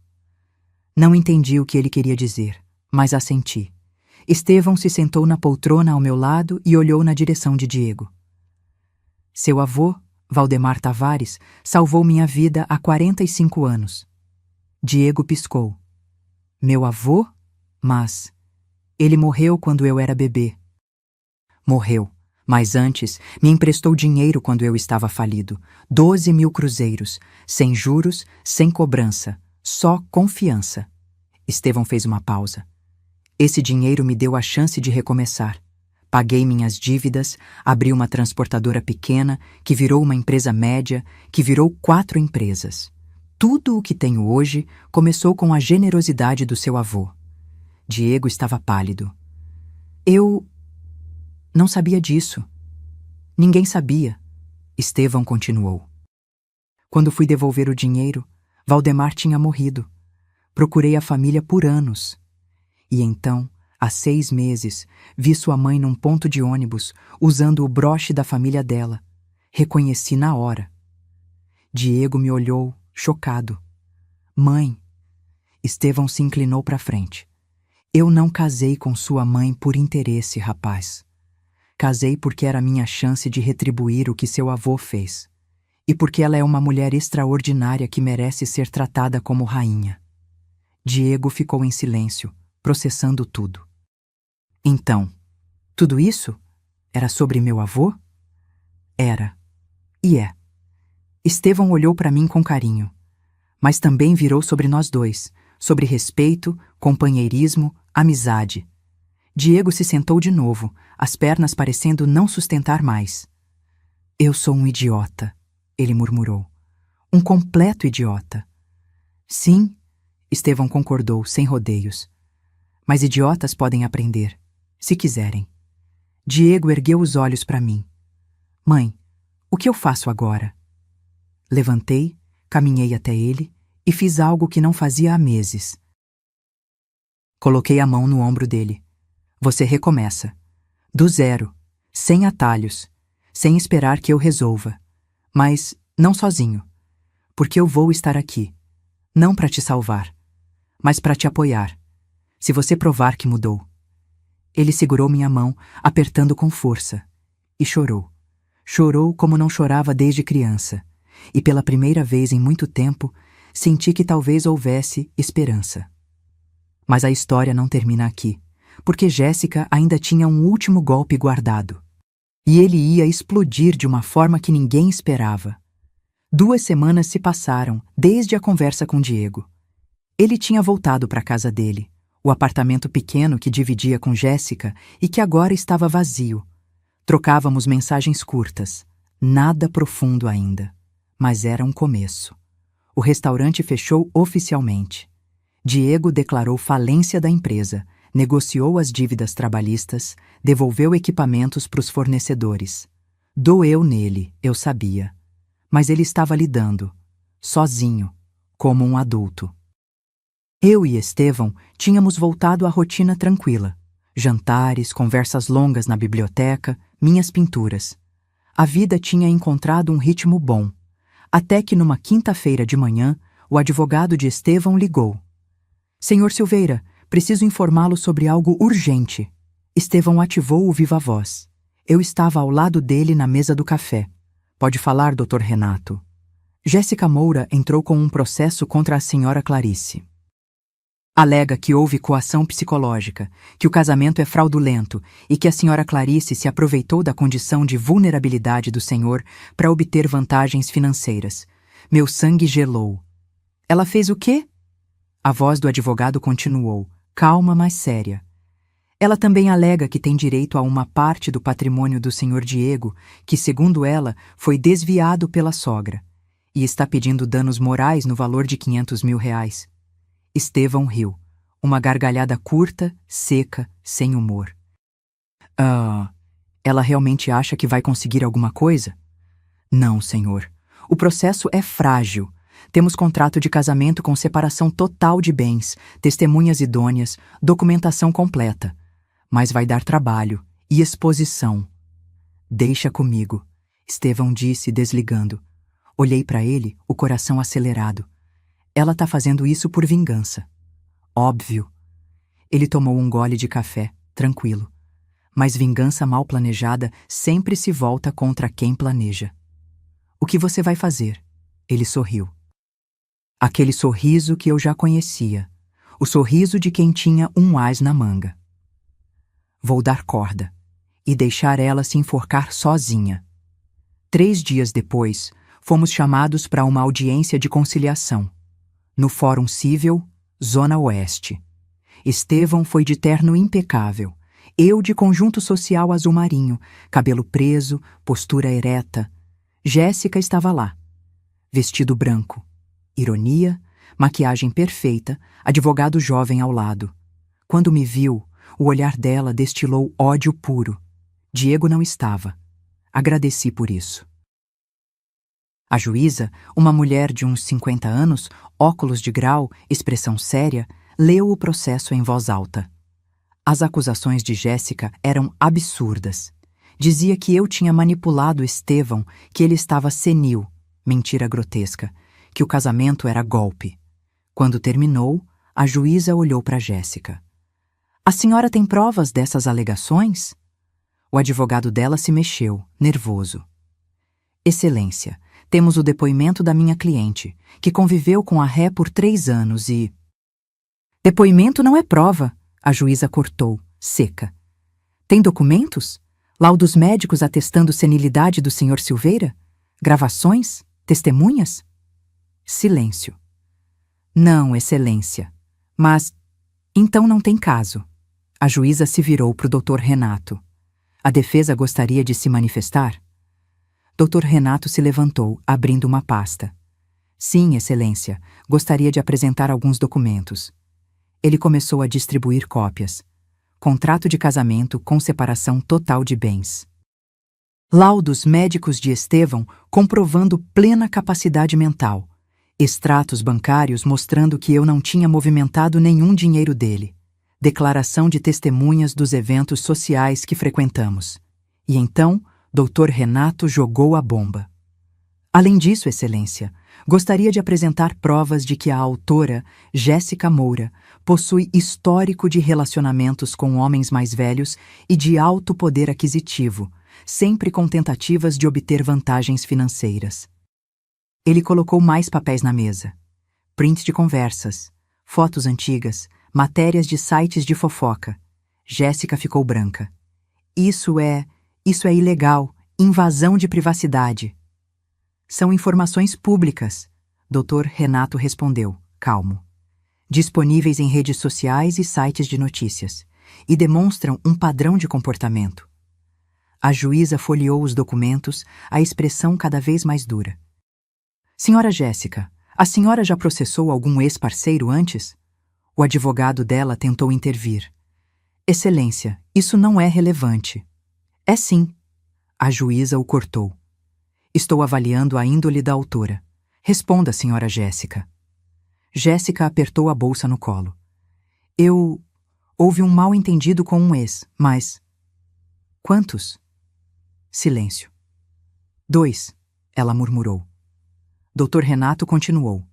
Não entendi o que ele queria dizer, mas assenti. Estevão se sentou na poltrona ao meu lado e olhou na direção de Diego. Seu avô Valdemar Tavares salvou minha vida há 45 anos. Diego piscou. Meu avô? Mas ele morreu quando eu era bebê. Morreu, mas antes me emprestou dinheiro quando eu estava falido. 12.000 cruzeiros, sem juros, sem cobrança, só confiança. Estevão fez uma pausa. Esse dinheiro me deu a chance de recomeçar. Paguei minhas dívidas, abri uma transportadora pequena, que virou uma empresa média, que virou 4 empresas. Tudo o que tenho hoje começou com a generosidade do seu avô. Diego estava pálido. Eu não sabia disso. Ninguém sabia. Estevão continuou. Quando fui devolver o dinheiro, Valdemar tinha morrido. Procurei a família por anos. E então, há 6 meses, vi sua mãe num ponto de ônibus, usando o broche da família dela. Reconheci na hora. Diego me olhou, chocado. Mãe. Estevão se inclinou para frente. Eu não casei com sua mãe por interesse, rapaz. Casei porque era minha chance de retribuir o que seu avô fez. E porque ela é uma mulher extraordinária que merece ser tratada como rainha. Diego ficou em silêncio, processando tudo. Então, tudo isso era sobre meu avô? Era. E é. Estevão olhou para mim com carinho. Mas também virou sobre nós dois, sobre respeito, companheirismo, amizade. Diego se sentou de novo, as pernas parecendo não sustentar mais. Eu sou um idiota, ele murmurou. Um completo idiota. Sim, Estevão concordou, sem rodeios. Mas idiotas podem aprender, se quiserem. Diego ergueu os olhos para mim. Mãe, o que eu faço agora? Levantei, caminhei até ele e fiz algo que não fazia há meses. Coloquei a mão no ombro dele. Você recomeça. Do zero, sem atalhos, sem esperar que eu resolva. Mas não sozinho. Porque eu vou estar aqui. Não para te salvar, mas para te apoiar. Se você provar que mudou. Ele segurou minha mão, apertando com força. E chorou. Chorou como não chorava desde criança. E pela primeira vez em muito tempo, senti que talvez houvesse esperança. Mas a história não termina aqui, porque Jéssica ainda tinha um último golpe guardado. E ele ia explodir de uma forma que ninguém esperava. 2 semanas se passaram desde a conversa com Diego. Ele tinha voltado para a casa dele, o apartamento pequeno que dividia com Jéssica e que agora estava vazio. Trocávamos mensagens curtas, nada profundo ainda, mas era um começo. O restaurante fechou oficialmente. Diego declarou falência da empresa, negociou as dívidas trabalhistas, devolveu equipamentos para os fornecedores. Doeu nele, eu sabia. Mas ele estava lidando, sozinho, como um adulto. Eu e Estevão tínhamos voltado à rotina tranquila. Jantares, conversas longas na biblioteca, minhas pinturas. A vida tinha encontrado um ritmo bom. Até que numa quinta-feira de manhã, o advogado de Estevão ligou. Senhor Silveira, preciso informá-lo sobre algo urgente. Estevão ativou o viva-voz. Eu estava ao lado dele na mesa do café. Pode falar, Dr. Renato. Jéssica Moura entrou com um processo contra a senhora Clarice. Alega que houve coação psicológica, que o casamento é fraudulento e que a senhora Clarice se aproveitou da condição de vulnerabilidade do senhor para obter vantagens financeiras. Meu sangue gelou. Ela fez o quê? A voz do advogado continuou, calma, mas séria. Ela também alega que tem direito a uma parte do patrimônio do senhor Diego, que, segundo ela, foi desviado pela sogra, e está pedindo danos morais no valor de R$ 500.000. Estevão riu, uma gargalhada curta, seca, sem humor. Ela realmente acha que vai conseguir alguma coisa? Não, senhor. O processo é frágil. Temos contrato de casamento com separação total de bens, testemunhas idôneas, documentação completa. Mas vai dar trabalho e exposição. Deixa comigo, Estevão disse, desligando. Olhei para ele, o coração acelerado. Ela tá fazendo isso por vingança. Óbvio. Ele tomou um gole de café, tranquilo. Mas vingança mal planejada sempre se volta contra quem planeja. O que você vai fazer? Ele sorriu. Aquele sorriso que eu já conhecia. O sorriso de quem tinha um as na manga. Vou dar corda e deixar ela se enforcar sozinha. 3 dias depois, fomos chamados para uma audiência de conciliação. No Fórum Cível, Zona Oeste. Estevão foi de terno impecável. Eu de conjunto social azul marinho, cabelo preso, postura ereta. Jéssica estava lá. Vestido branco. Ironia, maquiagem perfeita, advogado jovem ao lado. Quando me viu, o olhar dela destilou ódio puro. Diego não estava. Agradeci por isso. A juíza, uma mulher de uns 50 anos, óculos de grau, expressão séria, leu o processo em voz alta. As acusações de Jéssica eram absurdas. Dizia que eu tinha manipulado Estevão, que ele estava senil, mentira grotesca, que o casamento era golpe. Quando terminou, a juíza olhou para Jéssica. A senhora tem provas dessas alegações? O advogado dela se mexeu, nervoso. Excelência, temos o depoimento da minha cliente, que conviveu com a ré por 3 anos e... Depoimento não é prova, a juíza cortou, seca. Tem documentos? Laudos médicos atestando senilidade do Sr. Silveira? Gravações? Testemunhas? Silêncio. Não, excelência. Mas... Então não tem caso. A juíza se virou para o Dr. Renato. A defesa gostaria de se manifestar? Dr. Renato se levantou, abrindo uma pasta. Sim, excelência, gostaria de apresentar alguns documentos. Ele começou a distribuir cópias. Contrato de casamento com separação total de bens. Laudos médicos de Estevão comprovando plena capacidade mental. Extratos bancários mostrando que eu não tinha movimentado nenhum dinheiro dele. Declaração de testemunhas dos eventos sociais que frequentamos. E então, Dr. Renato jogou a bomba. Além disso, excelência, gostaria de apresentar provas de que a autora, Jéssica Moura, possui histórico de relacionamentos com homens mais velhos e de alto poder aquisitivo, sempre com tentativas de obter vantagens financeiras. Ele colocou mais papéis na mesa. Prints de conversas, fotos antigas, matérias de sites de fofoca. Jéssica ficou branca. Isso é ilegal, invasão de privacidade. São informações públicas, Dr. Renato respondeu, calmo. Disponíveis em redes sociais e sites de notícias, e demonstram um padrão de comportamento. A juíza folheou os documentos, a expressão cada vez mais dura. Senhora Jéssica, a senhora já processou algum ex-parceiro antes? O advogado dela tentou intervir. Excelência, isso não é relevante. É sim. A juíza o cortou. Estou avaliando a índole da autora. Responda, senhora Jéssica. Jéssica apertou a bolsa no colo. Houve um mal-entendido com um ex, mas... Quantos? Silêncio. 2, ela murmurou. Dr. Renato continuou.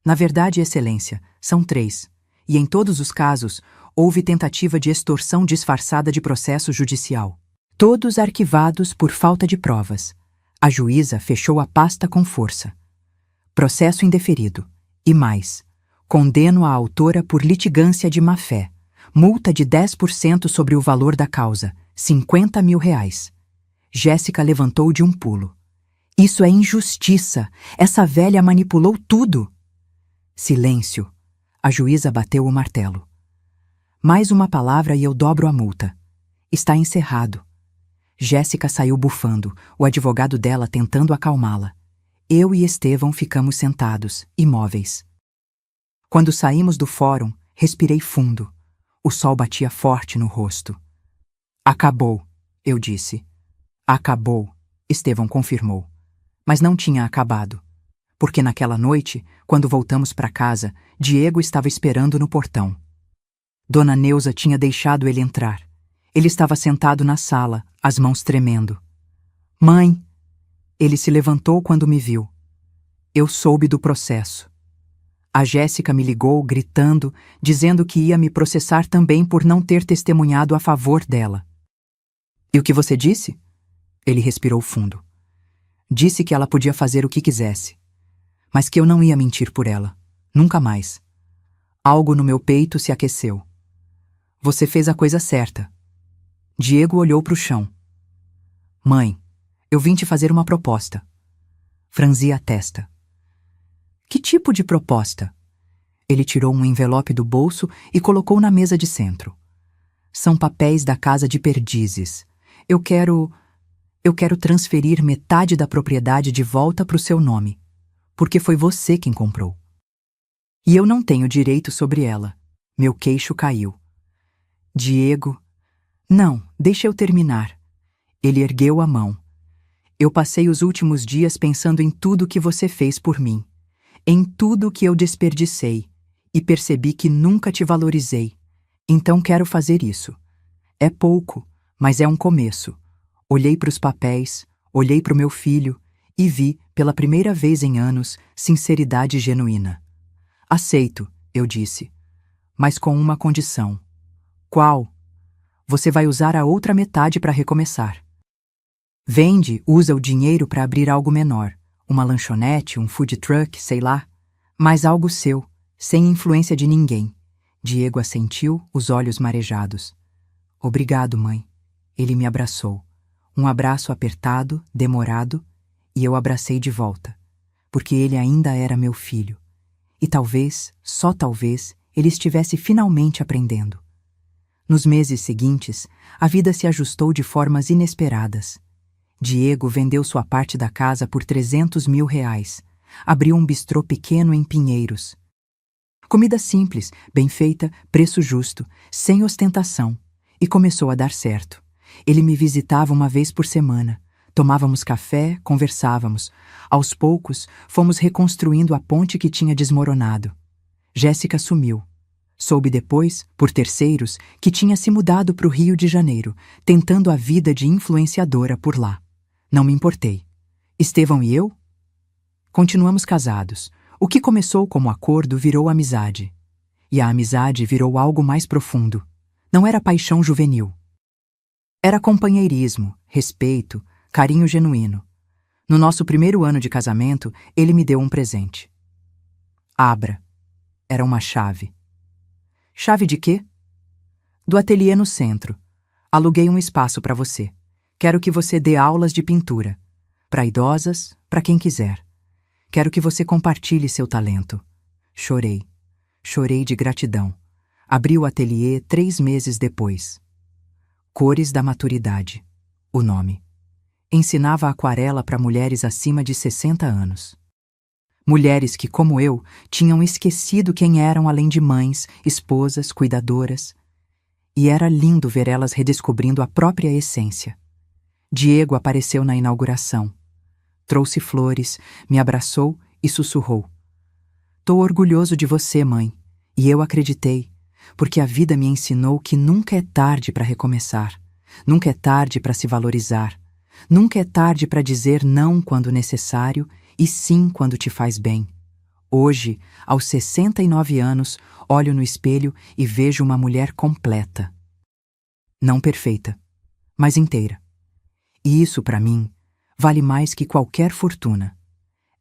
Na verdade, excelência, são 3, e em todos os casos, houve tentativa de extorsão disfarçada de processo judicial. Todos arquivados por falta de provas. A juíza fechou a pasta com força. Processo indeferido. E mais. Condeno a autora por litigância de má-fé. Multa de 10% sobre o valor da causa, R$50 mil. Jéssica levantou de um pulo. Isso é injustiça. Essa velha manipulou tudo. Silêncio. A juíza bateu o martelo. Mais uma palavra e eu dobro a multa. Está encerrado. Jéssica saiu bufando, o advogado dela tentando acalmá-la. Eu e Estevão ficamos sentados, imóveis. Quando saímos do fórum, respirei fundo. O sol batia forte no rosto. Acabou, eu disse. Acabou, Estevão confirmou. Mas não tinha acabado. Porque naquela noite, quando voltamos para casa, Diego estava esperando no portão. Dona Neuza tinha deixado ele entrar. Ele estava sentado na sala, as mãos tremendo. Mãe! Ele se levantou quando me viu. Eu soube do processo. A Jéssica me ligou, gritando, dizendo que ia me processar também por não ter testemunhado a favor dela. E o que você disse? Ele respirou fundo. Disse que ela podia fazer o que quisesse, mas que eu não ia mentir por ela. Nunca mais. Algo no meu peito se aqueceu. Você fez a coisa certa. Diego olhou para o chão. Mãe, eu vim te fazer uma proposta. Franzi a testa. Que tipo de proposta? Ele tirou um envelope do bolso e colocou na mesa de centro. São papéis da casa de Perdizes. Eu quero transferir metade da propriedade de volta para o seu nome, porque foi você quem comprou. E eu não tenho direito sobre ela. Meu queixo caiu. Diego... Não, deixa eu terminar. Ele ergueu a mão. Eu passei os últimos dias pensando em tudo que você fez por mim, em tudo que eu desperdicei, e percebi que nunca te valorizei. Então quero fazer isso. É pouco, mas é um começo. Olhei para os papéis, olhei para o meu filho e vi, pela primeira vez em anos, sinceridade genuína. Aceito, eu disse, mas com uma condição. Qual? Você vai usar a outra metade para recomeçar. Usa o dinheiro para abrir algo menor, uma lanchonete, um food truck, sei lá, mas algo seu, sem influência de ninguém. Diego assentiu, os olhos marejados. Obrigado, mãe. Ele me abraçou. Um abraço apertado, demorado, e eu abracei de volta, porque ele ainda era meu filho. E talvez, só talvez, ele estivesse finalmente aprendendo. Nos meses seguintes, a vida se ajustou de formas inesperadas. Diego vendeu sua parte da casa por R$300 mil. Abriu um bistrô pequeno em Pinheiros. Comida simples, bem feita, preço justo, sem ostentação. E começou a dar certo. Ele me visitava uma vez por semana. Tomávamos café, conversávamos. Aos poucos, fomos reconstruindo a ponte que tinha desmoronado. Jéssica sumiu. Soube depois, por terceiros, que tinha se mudado para o Rio de Janeiro, tentando a vida de influenciadora por lá. Não me importei. Estevão e eu? Continuamos casados. O que começou como acordo virou amizade. E a amizade virou algo mais profundo. Não era paixão juvenil. Era companheirismo, respeito, carinho genuíno. No nosso primeiro ano de casamento, ele me deu um presente. Abra. Era uma chave. Chave de quê? Do ateliê no centro. Aluguei um espaço para você. Quero que você dê aulas de pintura. Para idosas, para quem quiser. Quero que você compartilhe seu talento. Chorei. Chorei de gratidão. Abri o ateliê 3 meses depois. Cores da Maturidade. O nome. Ensinava aquarela para mulheres acima de 60 anos. Mulheres que, como eu, tinham esquecido quem eram além de mães, esposas, cuidadoras. E era lindo ver elas redescobrindo a própria essência. Diego apareceu na inauguração. Trouxe flores, me abraçou e sussurrou. Tô orgulhoso de você, mãe. E eu acreditei, porque a vida me ensinou que nunca é tarde para recomeçar. Nunca é tarde para se valorizar. Nunca é tarde para dizer não quando necessário e sim quando te faz bem. Hoje, aos 69 anos, olho no espelho e vejo uma mulher completa. Não perfeita, mas inteira. E isso, para mim, vale mais que qualquer fortuna.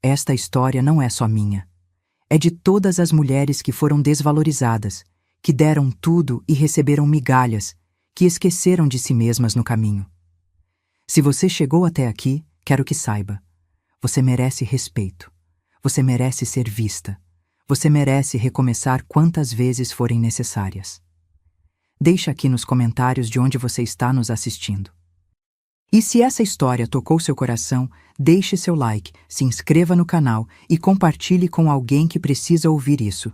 Esta história não é só minha. É de todas as mulheres que foram desvalorizadas, que deram tudo e receberam migalhas, que esqueceram de si mesmas no caminho. Se você chegou até aqui, quero que saiba. Você merece respeito. Você merece ser vista. Você merece recomeçar quantas vezes forem necessárias. Deixa aqui nos comentários de onde você está nos assistindo. E se essa história tocou seu coração, deixe seu like, se inscreva no canal e compartilhe com alguém que precisa ouvir isso.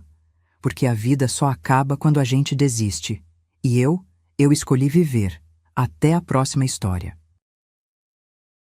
Porque a vida só acaba quando a gente desiste. E eu escolhi viver. Até a próxima história.